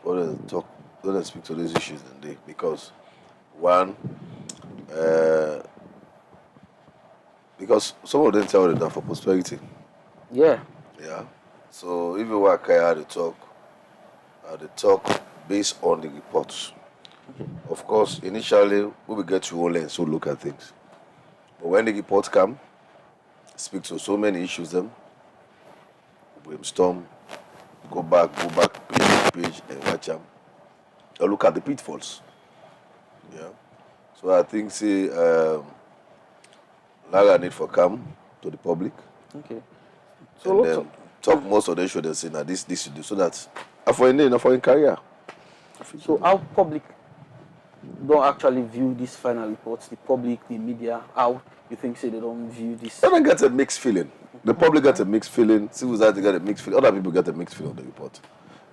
for them to talk, let them speak to these issues then because one, because some of them tell them that for prosperity.
Yeah.
Yeah. So even when I had to talk based on the reports.
Okay.
Of course, initially we will get to all and so look at things. But when the reports come, speak to so many issues them, brainstorm, go back, page, and watch them. Or look at the pitfalls. Yeah. So I think Lara need for come to the public.
Okay.
So and then talk most of them should they say now this should do so that for in career.
So how public don't actually view these final reports, the public, the media, how you think they don't view this?
They don't get a mixed feeling. The public get a mixed feeling, civil society get a mixed feeling, other people get a mixed feeling of the report.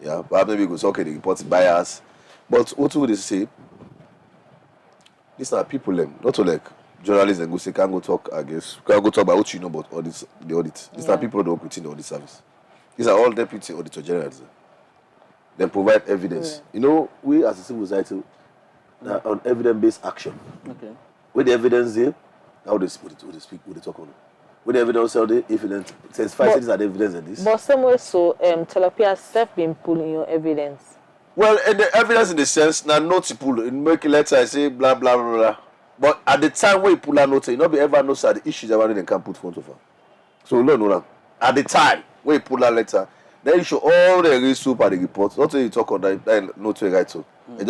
Yeah, but maybe it goes okay, the report's biased. But what would they say? These are people not to like journalists and go say can't go talk about what you know about audits, the audit. These are people that work within the audit service. These are all deputy auditor generals. They provide evidence. You know, we as a civil society are on evidence-based action.
Okay.
With the evidence there, how they speak, what they talk on. With the evidence, how they evidence satisfy these are the evidence in this.
But somewhere so Telopia has self been pulling your evidence.
Well, and the evidence in the sense now not to pull in make a letter I say blah blah blah blah. But at the time when you pull that note, you not be ever know the issues around it can put front of her. So no no. At the time when you pull that letter, then you show all the resources at the report. Not only you talk on that note to write to. It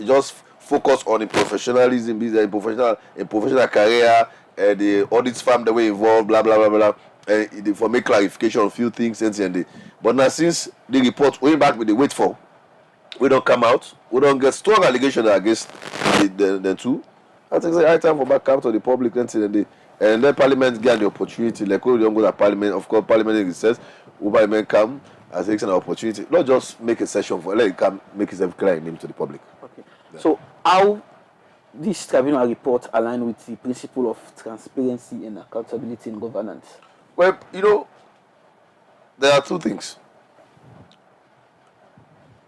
just focus on the professionalism, a professional career, the audit firm the way involved, blah blah blah blah. For make clarification on a few things and but now since the report way back with the wait for, we don't come out, we don't get strong allegations against the two. I think it's the high time for back come to the public and then Parliament get the opportunity. Like when we don't go to Parliament, of course, Parliament says, Parliament come as an opportunity, not just make a session for let it come make itself clear name to the public.
Okay. Yeah. So how this tribunal report align with the principle of transparency and accountability in governance?
Well, you know, there are two things.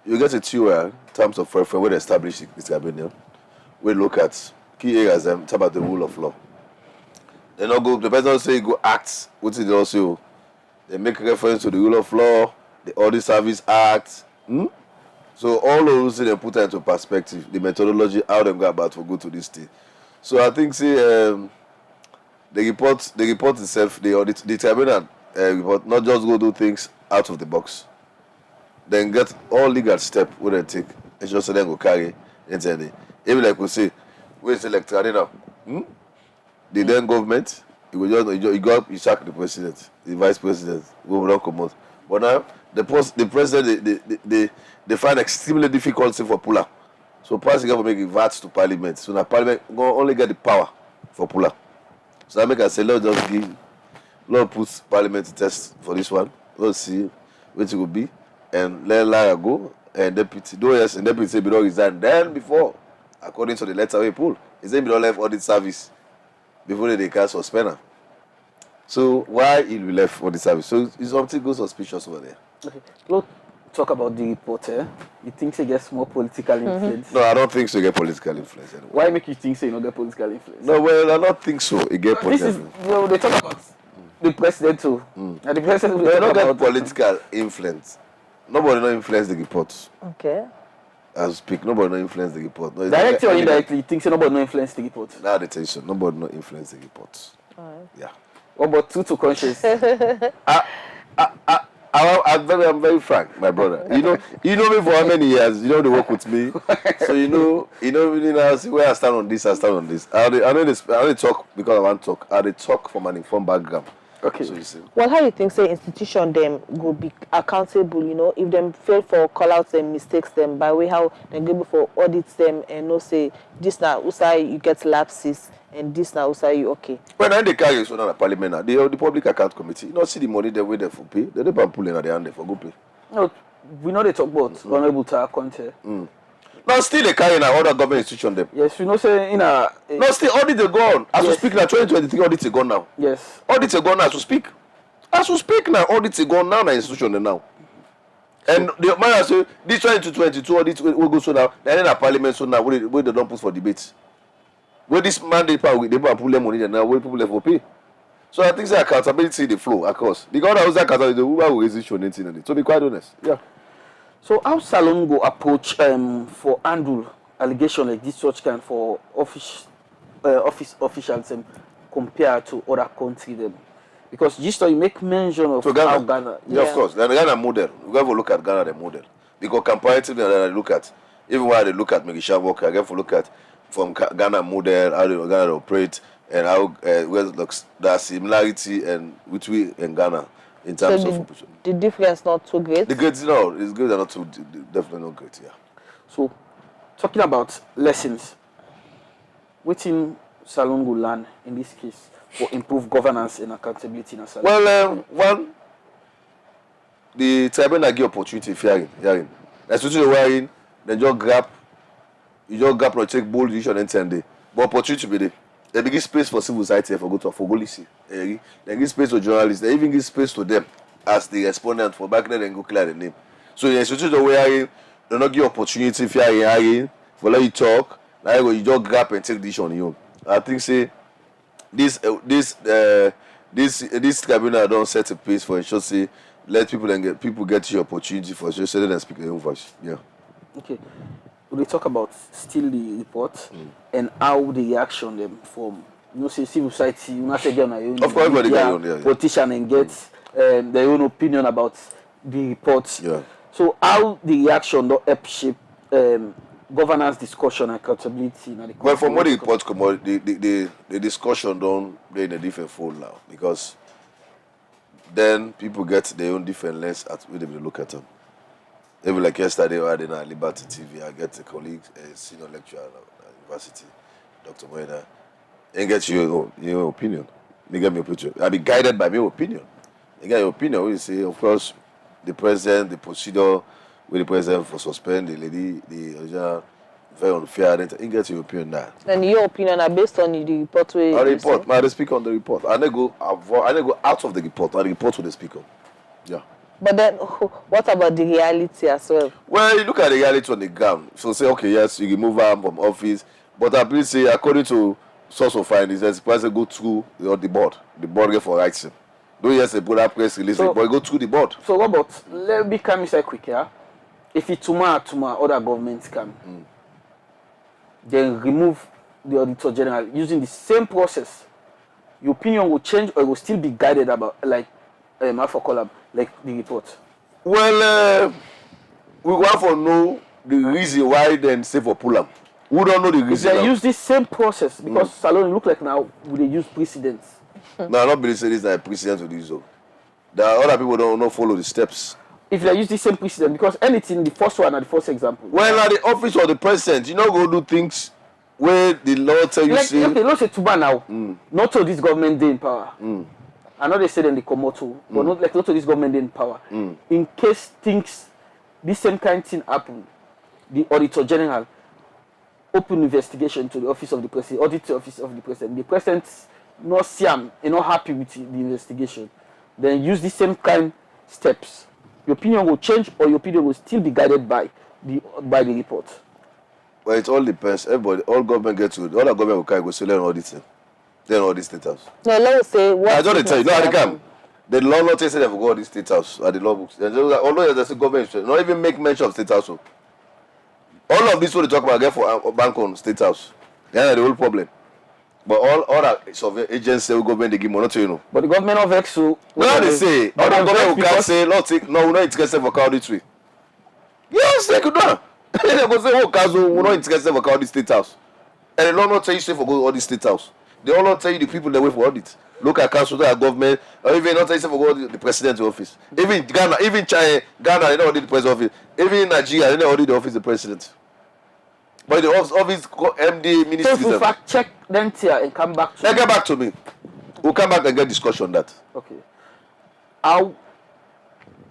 You get a in terms of where they establish this tribunal. We look at key areas talk about the rule of law. They not go the person say go act, what is it also? They make reference to the rule of law, the Audit Service Act. So all those things they put into perspective, the methodology, how they go about to go to this state. So I think the report itself, the tribunal report, not just go do things out of the box. Then get all legal step where they take. It's just so then go carry into even like we say, we select now. The then government, you sack the president, the vice president, we don't come out. But now the president they find extremely difficult for puller. So passing have to make VAT to Parliament. So now Parliament go only get the power for puller. So I make a say, Lord puts Parliament to test for this one. Let's see what it will be. And let Lara go and deputy and deputy say don't resign. Then before, according to the letter we pull, he said don't left audit service before they can suspend her. So why he will left audit service? So it's something goes suspicious over there.
Okay. Let's talk about the reporter. You think he gets more political influence?
No, I don't think so. He get political influence anyway.
Why make you think so? You don't get political influence?
No, well, I don't think so. He get political
influence. Well, they talk about the president too. And the president
they don't get political influence. Nobody no influence the report.
Okay.
As speak, nobody no influence the report. No,
directly or indirectly, you think so nobody no influence the report?
Now the tension, nobody no influence the report.
Alright.
Yeah.
What about to conscious?
I'm very frank, my brother. You know me for how many years? You know they work with me, so you know where I stand on this. I only talk because I want to talk. I talk from an informed background.
Okay.
So you see.
Well, how you think say institution them go be accountable, you know, if them fail for call out them mistakes them by way how they go for audit them and no say this now usai you get lapses and this now usai you okay.
When I they carry so now the parliament now, the public account committee, you know see the money they wait there for pay, they don't pull in at the hand for go pay.
No, we know they talk about honorable to our country.
Now still they carry now other government institution them.
Yes, you know say in a
no still audit they go on. As we speak now 2023 audit they gone now.
Yes.
Audit they gone now as we speak. As we speak now, audit they gone now institution they now. And the man say this 2022 audit will go so now. Then in parliament so now we they don't put for debate. Where this man they pull them money now where people left for pay. So I think the accountability the flow across. The government was accountable the who will decision anything. To be quite honest. Yeah.
So how Salon go approach for handle allegation like this such kind for office officials compared to other countries them? Because just so you make mention of how Ghana.
Yeah, of course. The Ghana model. We have to look at Ghana the model. Because comparatively I look at even while they look at Megisha work, I have to look at from Ghana model, how they Ghana operate and how the similarity and which we in Ghana. In terms
so
of
the difference not too great.
The grades no, it's good and not too definitely not great, yeah.
So talking about lessons, what in Salon will learn in this case for improve governance and accountability in Salon?
Well, one, the tribunal give opportunity if hearing. Especially the hearing, then you just grab or take bold decision and send it. But opportunity be there. They give space for civil society for go listen. They give space to journalists. They even give space to them as the respondent for back then and go clear the name. So the institution where they not give opportunity if you for let you talk. Like you just grab and take decision on you. I think say this tribunal don't set a pace for ensure say let people get the opportunity for sure so they can speak their own voice. Yeah.
Okay. We talk about still the report and how the reaction them from say civil society, say get on your own.
Of course, everybody get on there.
Politician and get their own opinion about the report.
Yeah.
So how the reaction don't help shape governance discussion and accountability.
Well, from what the report come out, the discussion don't play in a different fold now because then people get their own different lens at where they look at them. Even like yesterday, I had in Liberty TV, I get a colleague, a senior lecturer at university, Dr. Moena, and get your opinion. They get me opinion. I be guided by my opinion. They get your opinion. We say, of course, the president, the procedure with the president for suspend the lady, the original very unfair. They get your opinion now.
And your opinion are based on the report.
The report. I speak on the report. I go out of the report. I report to the speaker. Yeah.
But then, what about the reality as well?
Well, you look at the reality on the ground. So say, okay, yes, you can move him from office, but I please say, according to source of findings, the president go through the board. The board get for rights him. Don't yes, they put that press release, but go through the board.
So what about let me come inside quick here. If it tomorrow other governments come, then remove the auditor general using the same process, your opinion will change or it will still be guided about like like the report.
Well, we want to know the reason why then say for pull up. We don't know the reason.
They use this same process because Salon look like now they use precedents.
No, not believe say this is a precedent to this. There are other people don't follow the steps.
If they use the same precedent, because anything the first one and the first example.
Well, at the office of the president, you know, go do things where the law tell you
like,
say.
Okay, let's say Tuba now. Not to this government they in power. I know they say then they come out too, but not to this government they in power. In case things, this same kind of thing happen, the auditor general open investigation to the office of the president, audit the office of the president. The president not see him, not happy with the investigation. Then use the same kind steps. Your opinion will change, or your opinion will still be guided by the report.
Well, it all depends. Everybody, all government get to all the government will carry go say learn auditing. Then all these state house.
No, let us say what.
I don't tell you. No, I come. The law not say they go all these state house at the law books. Although there's a government, not even make mention of state house. All of this what they talk about get for bank on state house. That's the whole problem. But all that survey agency government they give money to you know.
But the government of X so.
No, they say. All the government will can't say no, we not interested for auditory. Yes, they could not. They go say Kazo, we not interested for audit state house. And they don't tell you say for go audit state house. They all not tell you the people that wait for audit. local council, local government, or even not even for the president's office. Even Ghana, even China, Ghana, they don't need the president's office. Even in Nigeria, they don't need the office of the president. But the office MD ministry.
So if we fact check them here and come back to
then get back to me. We'll come back and get discussion on that.
Okay. How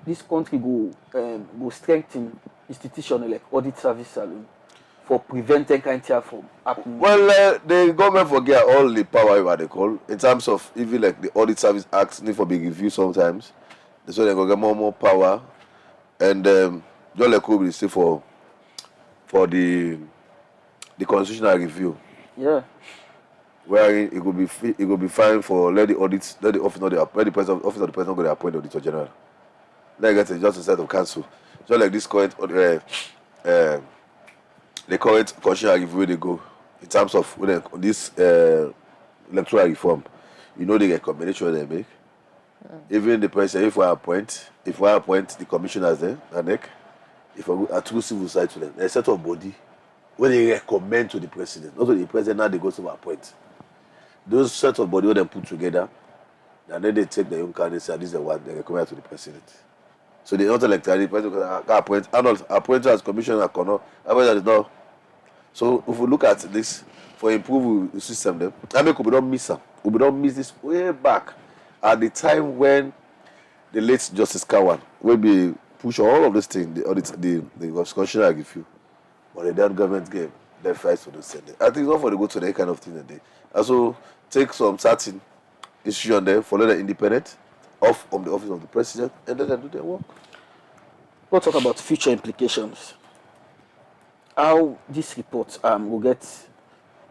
this country go strengthen institutional like audit service alone for preventing kind of from happening?
Well, the government forget all the power what they call in terms of even like the audit service acts need for being reviewed sometimes. So they go get more power, and just like we say for the constitutional review.
Yeah.
Where it could be fine for let the office not let the president office of the president go to appoint auditor general. Then get just a set of council. Just like this current the current constitutional review they go in terms of this electoral reform. You know the recommendation they make. Even the president, if we appoint the commissioners there, if we go to civil side to them, a set of body where they recommend to the president. Not to the president now they go to appoint. Those set of body where they put together, and then they take the young candidates and this is the one they recommend to the president. So they not elect the president can appoint as commissioner appoint is not. So if we look at this for improve the system, then I mean we don't miss them. We don't miss this way back at the time when the late Justice Kawan will be push all of these things, the constitutional review, but the damn government gave their fights for the Senate. I think it's not for the go to that kind of thing that they also take some certain issue on them, follow the independent off from the office of the president, and then they do their work.
We'll talk about future implications. How this report will get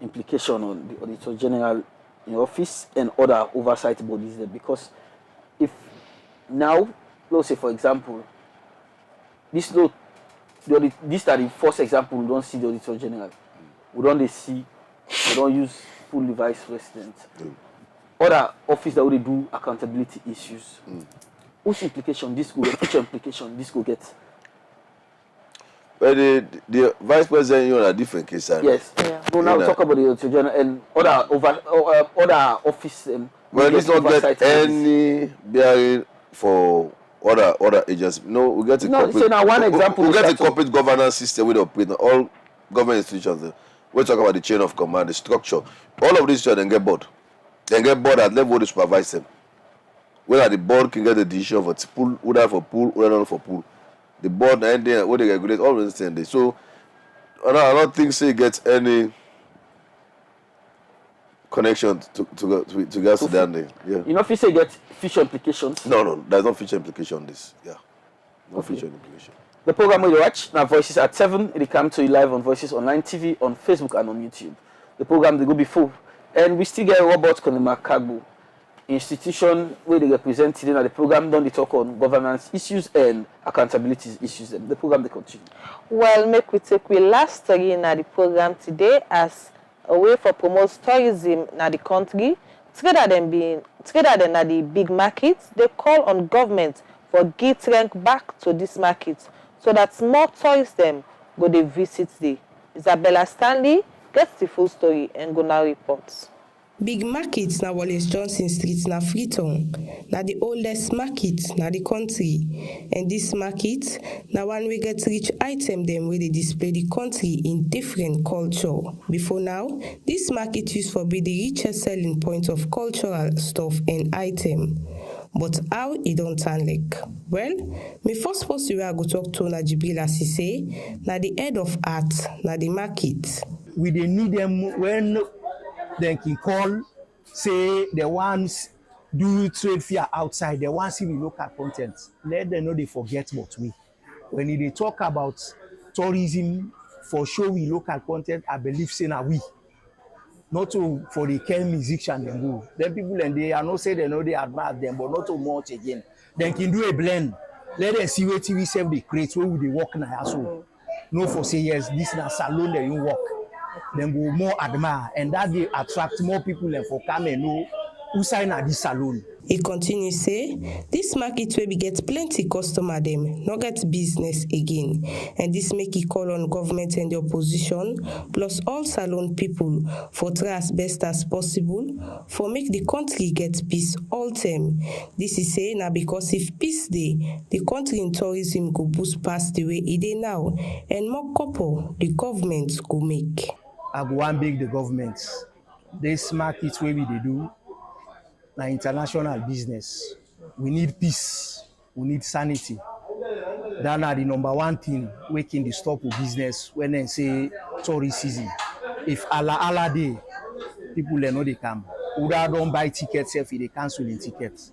implication on the Auditor General in office and other oversight bodies there, because if now, let's say for example, this are the first example we don't see the Auditor General. We don't use full vice president. Other office that would do accountability issues. Whose implication this will get, future implication this will get?
But the vice president, you know, a different case.
Yes. Yeah. No, now talk about the Auditor General and other office.
Well, let's not get any bearing for other agencies. No, we get a
so now one example.
We get a corporate governance system with all government institutions. We talk about the chain of command, the structure. All of these then get board. Then get board at level to supervise them. Whether the board can get the decision for pool, whether for pool, whether not for pool. The board and then what they regulate all those things. So I don't think say gets any connection to get to that day. Yeah.
You know if you say get future implications?
No, there's no future implication on this. Yeah. No future implication.
The program we watch now Voices at 7. It come to you live on Voices Online TV, on Facebook and on YouTube. The program they go before. And we still get Robert Konema Kagbo, institution where they represent today. Now the program don't they talk on governance issues and accountability issues. The program they continue.
Well, make we take we last story in the program today as a way for promote tourism in the country. Together than the big markets, they call on government for give strength back to this market so that more tourists them go they visit the. Isabella Stanley gets the full story and go now reports.
Big markets na Wallace Johnson Street na Freetown, na the oldest market na the country, and this market na one we get rich item them where they display the country in different culture. Before now, this market used for be the richest selling point of cultural stuff and item. But how it don't turn like? Well, me first we are go talk to na Jibril Asise, na the head of art na the market.
We dey need them when they can call, say the ones do trade fair outside, the ones see we local content. Let them know they forget what we. When they talk about tourism for show we local content, I believe say na we. Not to for the Ken musician and go. Then people and they are not say they know they admire them, but not too much again. They can do a blend. Let them see what TV self they create where they work now. So no for say yes, this is a salon that you work. Then go more admire, and that they attract more people and for come and know who sign at this salon.
E continue say dis market wey we get plenty customer dem no get business again, and dis make e call on government and the opposition plus all salon people for try as best as possible for make the country get peace all time. Dis is say na because if peace dey, the country in tourism go boost pass the way e dey now, and more couple the government go make.
I go wan beg the government. This market wey we dey do na international business. We need peace. We need sanity. That na the number one thing wey can dey stop business when dem say tourist season. If Allah dey, people no dey come. Oda don buy tickets sef, e dey cancel im tickets.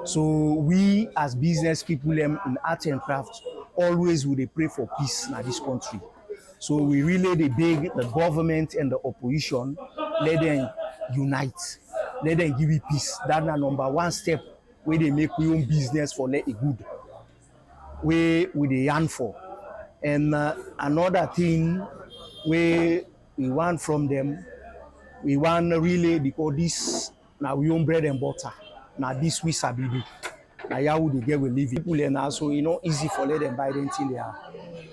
So we as business people in art and craft always we dey pray for peace in this country. So we really dey beg the government and the opposition, let them unite. Let them give it peace. That's the number one step where they make we own business for let it good. Where we dey yarn for. And another thing where we want from them, we want really because this now we own bread and butter. Now this we sabi do. Now how they get we live. People and also easy for let them buy them till they are.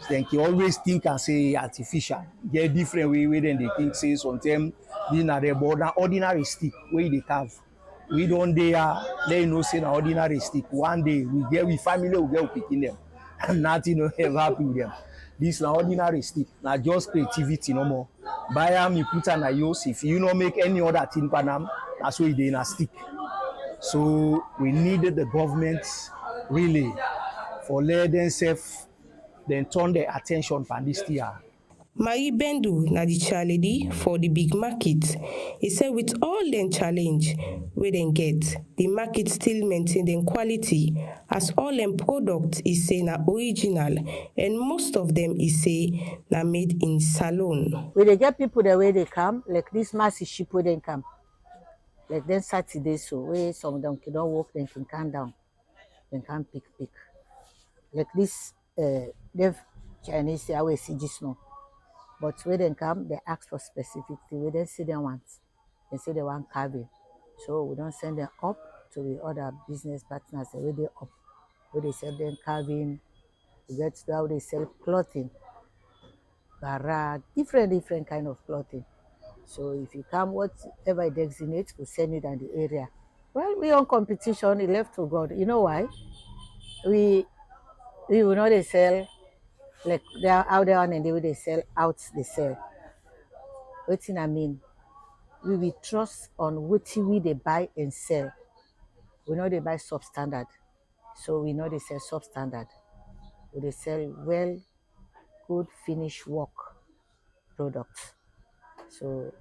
Then you always think and say artificial. Get different way then they think say sometimes this na the border ordinary stick where they carve. We don't dare let know say na ordinary stick. One day we family will get picking them. And nothing will ever happen with them. This na ordinary stick. Now just creativity no more. Buy them, you put on a use. If you don't make any other thing for them, that's why they in a stick. So we needed the government really for let themselves then turn their attention for this year.
Marie Bendu na the chairlady for the big market. He said with all them challenge we then get, the market still maintain them quality as all them product is say na original and most of them is say na made in salon.
We dey get people the way they come, like this massive ship where they come. Like then Saturday so where some of them can don't walk, then can come down, then can pick. Like this they've Chinese they always see just now. But when they come, they ask for specific thing. We don't see them once. They say they want carving. So we don't send them up to the other business partners. Where they up, where they sell them carving. We get to how they sell clothing, bara, different kind of clothing. So if you come, whatever it designates, we send it in the area. Well, we on competition, it left to God. You know why? We will not they sell. Like they are out there and they sell out, they sell. What I mean? We will trust on what we they buy and sell. We know they buy substandard. So we know they sell substandard. They sell well, good finished work products. So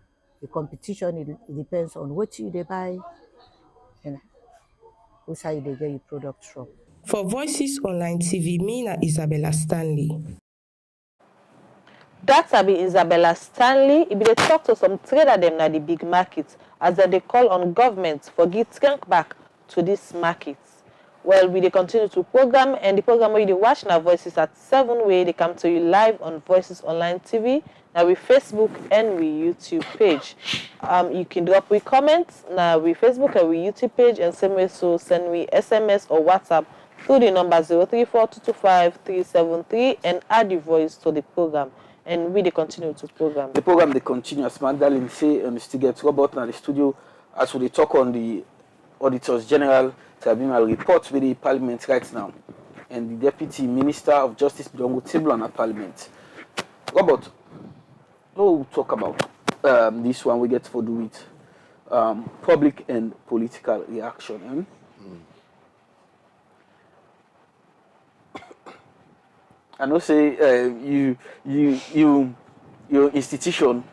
the competition it depends on what you they buy and who's how they get your products from.
For Voices Online TV, me na Isabella Stanley.
That's be Isabella Stanley. If they talk to some trader them na the big market, as they call on government for give strength back to this market. Well, we continue to program, and the program where you watch now Voices at 7 where they come to you live on Voices Online TV. Now we Facebook and we YouTube page. You can drop we comments now we Facebook and we YouTube page, and same way so send me SMS or WhatsApp through the number 034225373 and add the voice to the program. And we continue to program.
The program they continue as Magdalene say, and still get Robert in the studio as we talk on the Auditors General Tribunal report with the Parliament right now, and the Deputy Minister of Justice belong to table on the Parliament. Robert, we'll talk about this one we get for do with public and political reaction. I know say your institution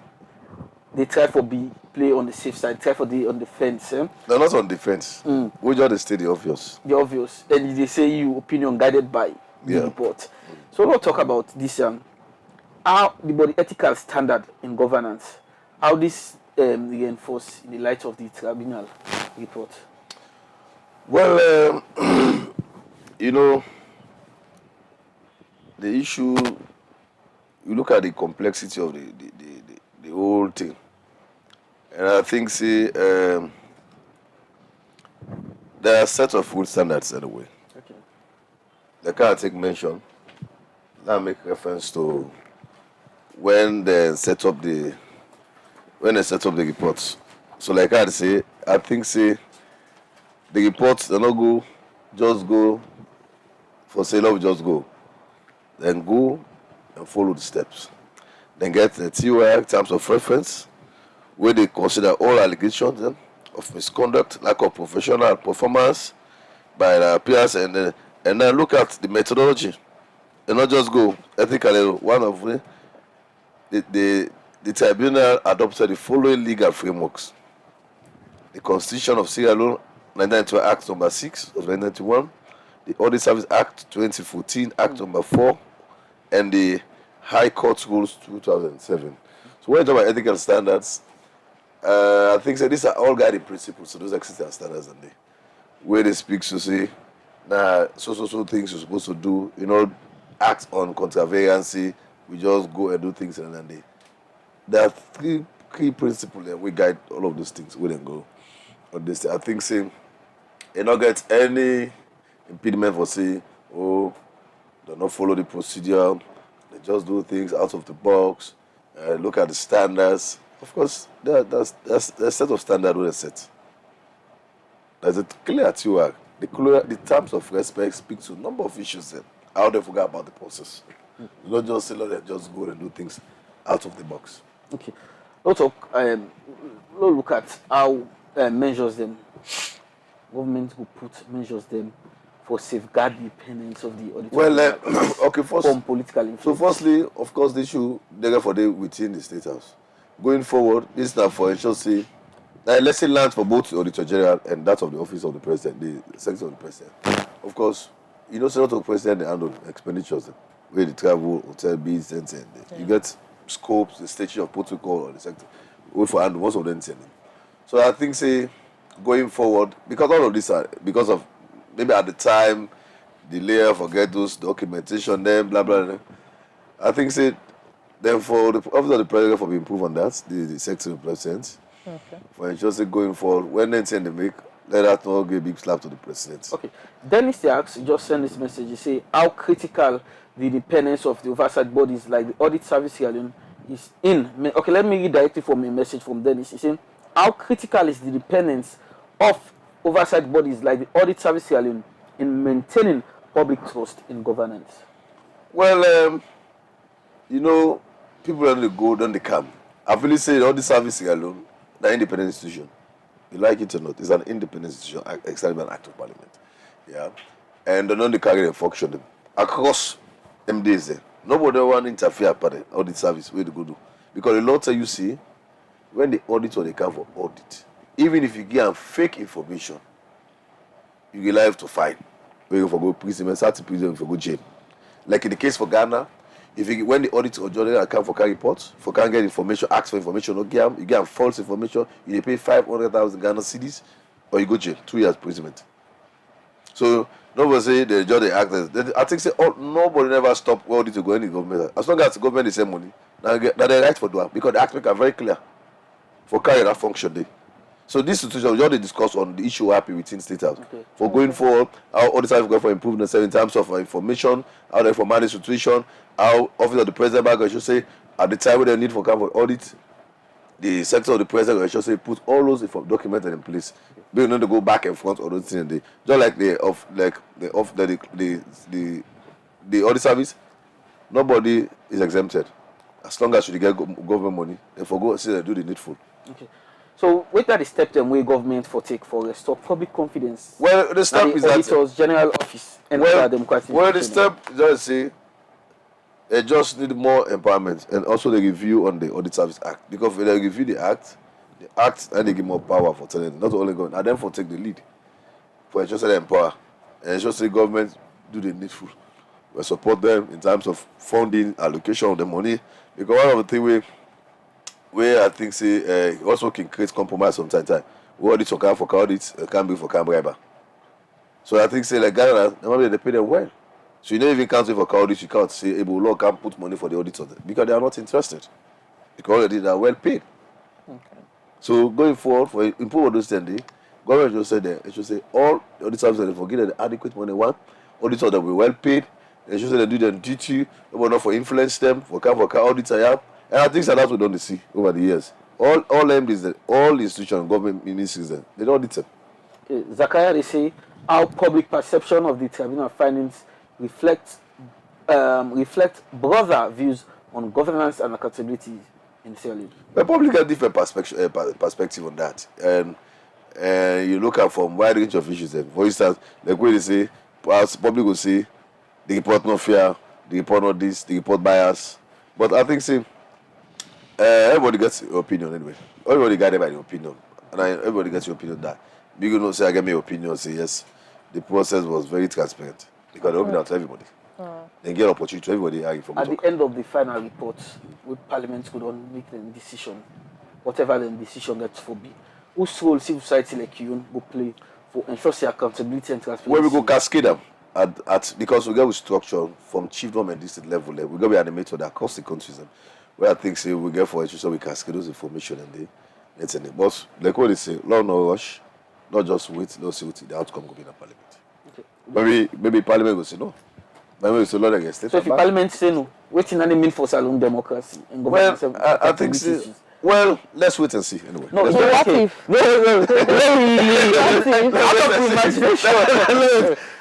they try for play on the safe side, try for the on the fence.
They're not on defense. We just state the obvious.
The obvious, and they say you opinion guided by the report. So we'll talk about this how the body ethical standard in governance, how this reinforced in the light of the tribunal report.
Well, you know. The issue, you look at the complexity of the whole thing, and I think say there are a set of food standards anyway.
Okay.
They can't take mention. Now make reference to when they set up the reports. So like I say, I think say the reports they not go just go for say love just go. Then go and follow the steps. Then get the TOI terms of reference where they consider all allegations of misconduct, lack of professional performance by the peers, and then look at the methodology and not just go ethically. One of the tribunal adopted the following legal frameworks: the Constitution of Sierra Leone 1992 Act number 6 of 1991, the Audit Service Act 2014 Act number 4, and the High Court Rules 2007. So when you talk about ethical standards, I think so these are all guiding principles. So those existing standards and where they speak to say, nah, so things you're supposed to do, act on contravariancy. We just go and do things and then there are three key principles that we guide all of those things. We then go on this. I think say you not get any impediment for say, oh, they not follow the procedure. They just do things out of the box. Look at the standards. Of course, there's a set of standards we set. There's a clear TOR. The terms of respect speak to a number of issues then. How they forget about the process. Not just say, let just go and do things out of the box.
Okay. Let's talk. Look at how measures them. Government will put measures them for safeguard the independence of the auditor.
Well, okay. First,
from political influence.
So, firstly, of course, they should therefore they within the State House. Going forward, this is now for ensure say now lesson learned for both the Auditor General and that of the Office of the President, the Secretary of the President. Of course, Senator President they handle expenditures where the travel, hotel bills, and you get scopes, the statute of protocol or the sector. We for handle most of them. So I think say going forward, because all of this are because of maybe at the time the layer forget those documentation, them blah blah. I think say then for the Office of the President for improve on that, the Secretary of the President.
Okay.
For ensure say going forward, when they intend to make, let that not give a big slap to the President.
Okay. Dennis asks, just send this message. You say how critical the independence of the oversight bodies like the Audit Service Sierra is in. Okay, let me read directly from a message from Dennis. He's saying, how critical is the independence of oversight bodies like the Audit Service Sierra in maintaining public trust in governance?
Well, people don't go, don't they come. I've really said Audit Service Sierra the independent institution. You like it or not, it's an independent institution, except by an act of parliament. Yeah. And they don't carry the function across MDs there. Nobody want to interfere by the audit service where they go do. Because the law tell you see, when the auditor they come for audit, even if you give fake information, you get liable to fine. Where you for go prison, start prison for go jail. Like in the case for Ghana, when the auditor or journal come for carry reports, for can't get information, ask for information, you get false information, you pay 500,000 Ghana cedis, or you go jail, 2 years imprisonment. So nobody say the judge they act. I think say nobody never stop audit to go any government. As long as the government is same money, now they right for doing because the act make are very clear for carry that function day. So this institution we already discussed on the issue happy within State House. Okay. For going forward, how all the time going for improvement in terms of information, how they for manage situation, how Office of the President back I should say at the time when they need for come for audit, the Secretary of the President I should say put all those documents in place. They don't go back and front or those things. Just like the audit service, nobody is exempted. As long as you get government money, they forgo say they do the needful.
Okay. So, what are the steps and way government for take for restore public confidence?
Well, the step is
Auditor's General Office and democratic.
Well, the step just say they just need more empowerment and also the review on the Audit Service Act because when they review the act and they give more power for telling not only government and then for take the lead for just say empower and just say government do the needful. We support them in terms of funding allocation of the money because one of the things where I think say also can create compromise from time to time. We audit for audits, can be for briber. So I think say like Ghana, normally they pay them well. So you don't even count for audits, you can't say able law can't put money for the auditors because they are not interested. Because already they are well paid. Okay. So going forward for improve those things, Government should say that it should say all auditors that they forget the adequate money one, auditors that will well paid, they should say they do their duty, not for influence them, for car auditor yeah. And I think that's what we don't see over the years. All MDs, all institutions, government ministries, they don't audit them.
Zachariah, they say how public perception of the tribunal findings reflect broader views on governance and accountability in Sierra Leone.
The public has different perspective on that, and you look at from wide range of issues. Then, for instance, like when they say, perhaps public will say the report not fair, the report not this, the report bias. But I think everybody gets your opinion anyway. Everybody guided by the opinion, and everybody gets your opinion that. You know, say I get my opinion, say yes, the process was very transparent because they open out to everybody. Then get opportunity to everybody.
At the end of the final report, with Parliament could all make the decision, whatever the decision gets for be. Whose role civil society like you will play for ensuring accountability and transparency?
Where we go cascade them at because we get with structure from chiefdom and district level. We go be animated across the countries. Where I think say we get for it, so we cascade those information and let's end it. But like what they say, long no rush, not just wait, not see what the outcome will be in the Parliament. Okay. Maybe Parliament will say no. Maybe it's a lot against it.
So if the Parliament say no, what's in any mean for Salon democracy and governance?
Well, I think well, let's wait and see anyway.
No, what if? No.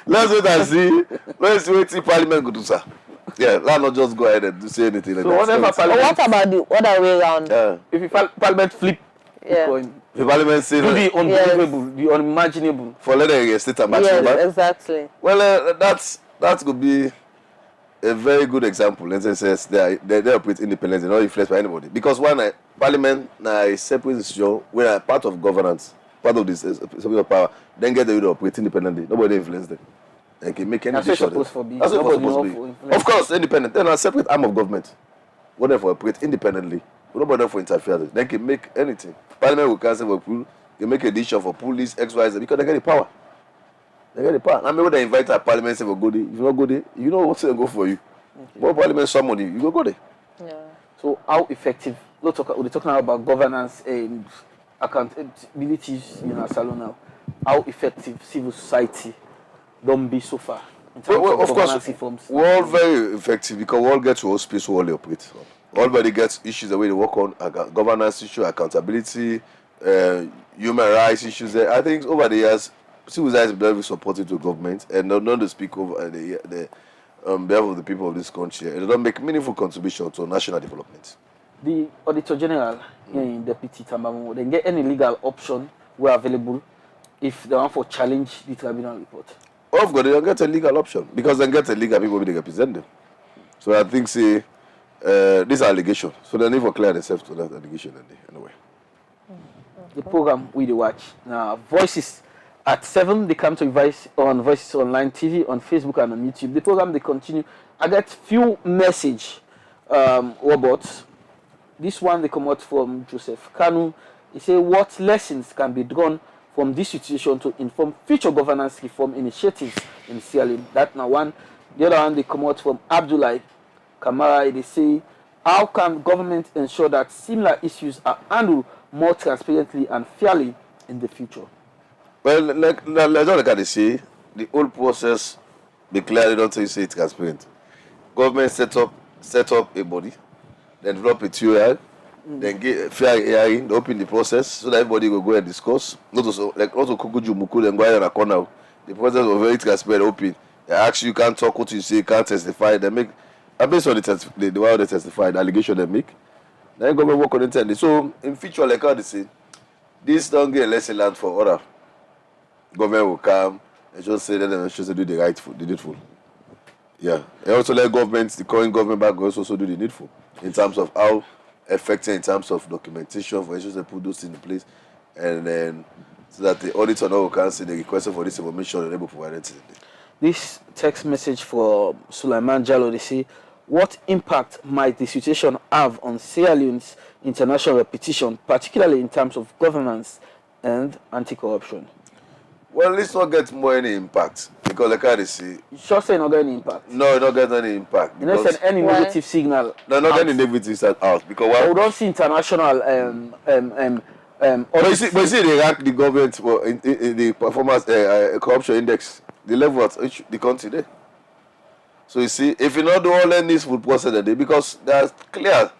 Let's wait and see. Let's wait till Parliament go do sir. Yeah, let's not just go ahead and say anything like that.
What about the other way around?
Yeah.
If Parliament flip the coin.
The Parliament say
the unbelievable, the unimaginable.
For letting a state and match
yes, exactly.
Well, that could be a very good example. Let's say they operate independently, not influenced by anybody. Because when Parliament is separate institution, we are part of governance, part of this separate power, then get to operate independently. Nobody influence them. They can make any decision. That's supposed to be. Of course, independent. Then a separate arm of government. Whatever operate independently. Nobody for interference. They can make anything. Parliament will cancel for pool. They make a decision for police, XYZ because they get the power. They get the power. I mean, when they invite a Parliament, say, go there. If you not go there, you know what's going to go for you. Okay. But Parliament, some money, you go there.
Yeah. So, how effective? We're talking about governance and accountability in our salon now. How effective civil society don't be so far? In terms of
course,
reforms?
We're all very effective because we all get to all space where they operate. Everybody gets issues the way they work on governance issue, accountability, human rights issues. I think over the years, civil society has been very supportive to government and not to speak over the behalf of the people of this country. And they don't make meaningful contribution to national development.
The Auditor General in Deputy Tambamu, they get any legal option were available if they want for challenge the tribunal report?
Of course, they don't get a legal option because they get a legal people they represent them. So I think this allegation. So they need to clear themselves to that allegation anyway.
The program we watch now, Voices at 7. They come to Voices Online TV, on Facebook and on YouTube. The program they continue. I get few message robots. This one they come out from Joseph Kanu. He say what lessons can be drawn from this situation to inform future governance reform initiatives in Sierra Leone. That now one. The other one they come out from Abdullah Kamara. They say how can government ensure that similar issues are handled more transparently and fairly in the future?
Well, let's look at the whole process. They clearly don't say it's transparent. Government set up a body, then develop a TOI, then get fair hearing, open the process so that everybody will go and discuss. Not to Kukuju Muku and go in a corner. The process was very transparent, open. They ask you can't talk what you say, can't testify. They make, and based on the way they testify, the allegation they make, then government work on it. So in future, like how they say, this don't get a lesson learned for other. Government will come and just say that they should do the needful. Yeah. And also let the current government back also do the needful in terms of how effective in terms of documentation, for instance, they put those in place, and then so that the auditor now can see the request for this information and able to provide it.
This text message for Sulaiman Jallo, they say, what impact might the situation have on Sierra Leone's international reputation, particularly in terms of governance and anti-corruption?
Well, let's not get more any impact because like I say,
you sure say not get any impact?
No, not get any impact.
You don't send any negative signal.
No, not any negative signal out because
we don't see international
But you see, they rank the government for in the performance corruption index, the level at which the country there. So you see, if you not do all this food process today, because there are clear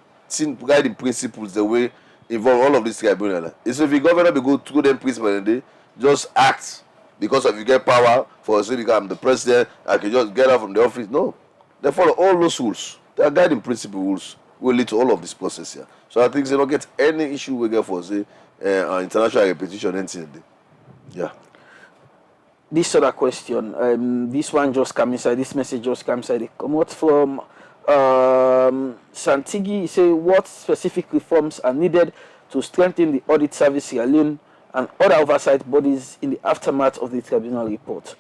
guiding principles the way involve all of this tribunal. It's if the governor be go through them principles today, just act because of you get power for say become the president, I can just get out from the office. No, they follow all those rules. They are guiding principle rules will lead to all of this process here. So I think they don't get any issue we get for say international repetition anything. Yeah.
This other question, this one just came inside, this message just came inside. It come out from Santigi. He say, what specific reforms are needed to strengthen the audit service Sierra Leone and other oversight bodies in the aftermath of the tribunal report?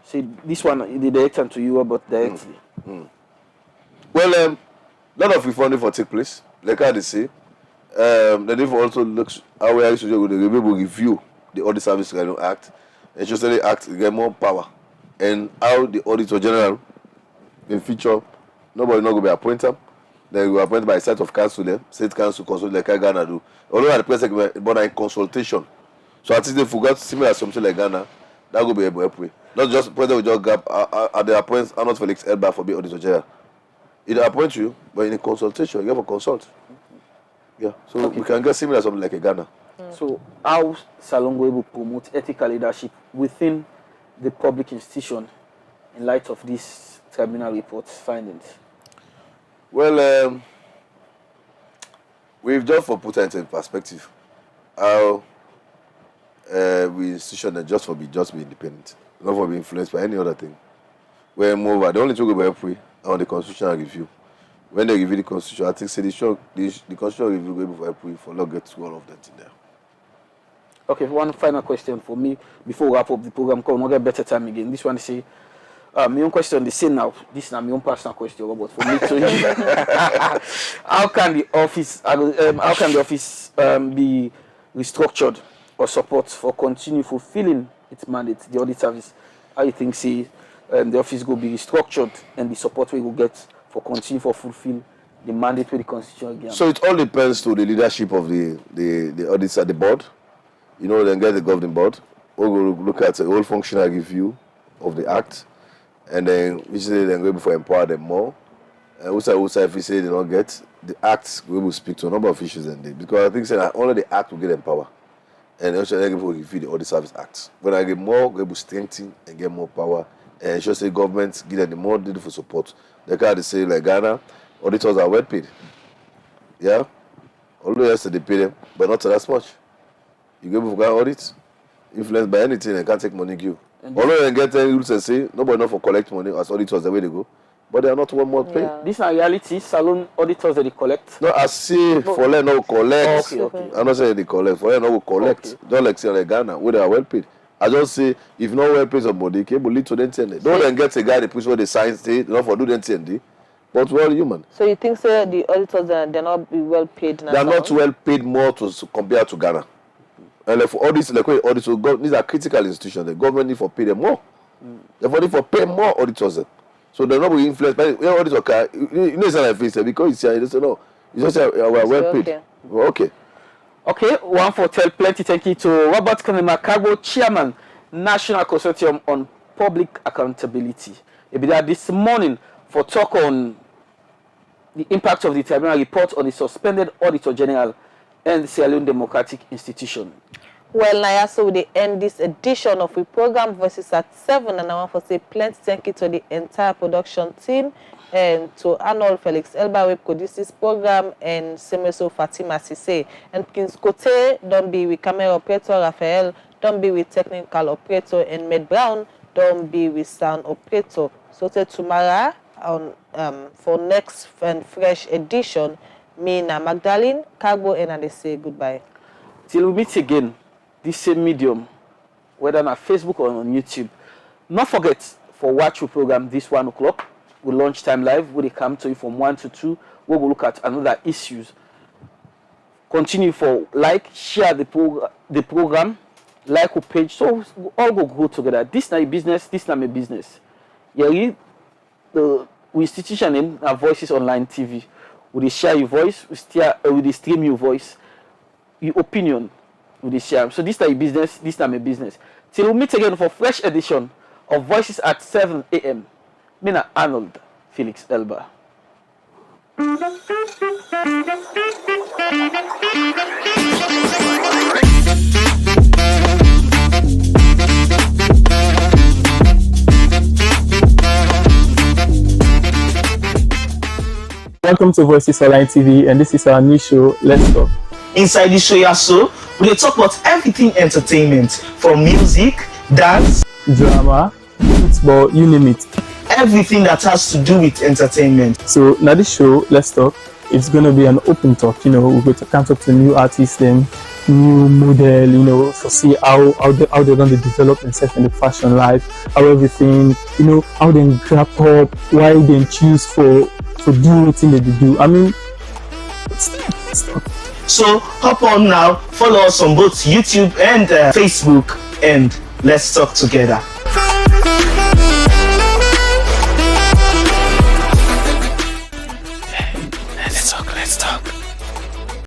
See, this one, the director to you about directly.
Well, lot of reforming for take place. Like I say, the need for also looks how we actually will review the Audit Service Sierra Leone Act. And just the act to get more power. And how the Auditor General in future, nobody not going to be appointed. They will appointed by a set of council there, state council consult like Ghana do. Although at the president, but in consultation. So I think they forgot similar something like Ghana, that will be able to help. Not just president will just grab at the appointment Arnold Felix Elba for being Auditor General. It appoint you, but in a consultation, you have a consult. Yeah, so we can get similar something like a Ghana.
So how Salongo will promote ethical leadership within the public institution in light of this tribunal report's findings?
Well, we've just for put it in perspective how we institution just be independent, not for be influenced by any other thing. Where moreover, the only thing we will help on the constitutional review. When they review the constitution, I think say the constitutional review will be able to help for not get to all of that in there.
Okay, one final question for me before we wrap up the program. Come, we'll get better time again. This one is say, my own question, the same now. This is my own personal question, but for me to how can the office be restructured or support for continue fulfilling its mandate, the audit service? How you think say the office will be restructured and the support we will get for continue for fulfill the mandate with the constitution again?
So it all depends to the leadership of the audits at the board. You know, then get the governing board. We'll go look at the whole functional review of the act, and then usually then go before empower them more. And also if we say they don't get the act, we will speak to a number of issues in there because I think that only the act will get them power, and also they will review the Audit Service Act. When I get more, we will strengthen and get more power, and just say government give them the more needful support. They can't say like Ghana, auditors are well paid. Yeah, although yes they pay them, but not that much. You go for audit, influenced by anything, and can't take money give. Although they get rules and say nobody not for collect money as auditors the way they go, but they are not one more pay.
Yeah. This is a reality. Salon auditors that they collect.
No, I see for them no collect.
Okay.
I'm not saying they collect. For them no collect. Okay. Don't like say like Ghana where they are well paid. I just say if not well paid somebody, can lead to them. Don't then get a guy the push where they sign state, not for do them. But we're human.
So you think sir, the auditors they're not well paid now?
They are not well paid more to compare to Ghana. And like for audits, like audits, these are critical institutions. The government need for pay them more. Therefore, need for pay more auditors. So they're not be influenced by auditor. You know, it's not like face because it's here. They say no. It's just we're well paid. Okay.
Okay. One for tell plenty. Thank you to Robert Kanema, Chairman, National Consortium on Public Accountability. He'll be there this morning for talk on the impact of the tribunal report on the suspended Auditor General and the Sierra Leone Democratic Institution.
Well, now so they end this edition of the program Voices at 7, and I want to say plenty thank you to the entire production team and to Arnold Felix Elba who produced this program and Semeso Fatima Sise and Prince Kote. Don't be with camera operator Raphael. Don't be with technical operator and Med Brown. Don't be with sound operator. So till tomorrow on for next and fresh edition. Me na Magdalene, Cargo, and I say goodbye.
Till we meet again, this same medium, whether on Facebook or on YouTube. Not forget, for watch your program this 1 o'clock, we launch time live, we come to you from 1 to 2, where we'll look at another issues. Continue for share the program, like our page, so we all go together. This not a business, this not my business. Yeah, the institution name Voices Online TV. We share your voice, we stream your voice, your opinion. with the share. So this time business, this time a business. Till we meet again for fresh edition of Voices at 7 a.m. Mina Arnold Felix Elba.
Welcome to Voices Online TV, and this is our new show, Let's Talk.
Inside this show, we talk about everything entertainment, from music, dance,
drama, football, you name it.
Everything that has to do with entertainment.
So now this show, Let's Talk, it's going to be an open talk. You know, we're going to come talk to new artists, them, new model, you know, to see how they're going to develop themselves in the fashion life, how everything, you know, how they grab up, why they choose for do everything that they do. I mean, let's talk.
So hop on now, follow us on both YouTube and Facebook, and let's talk together.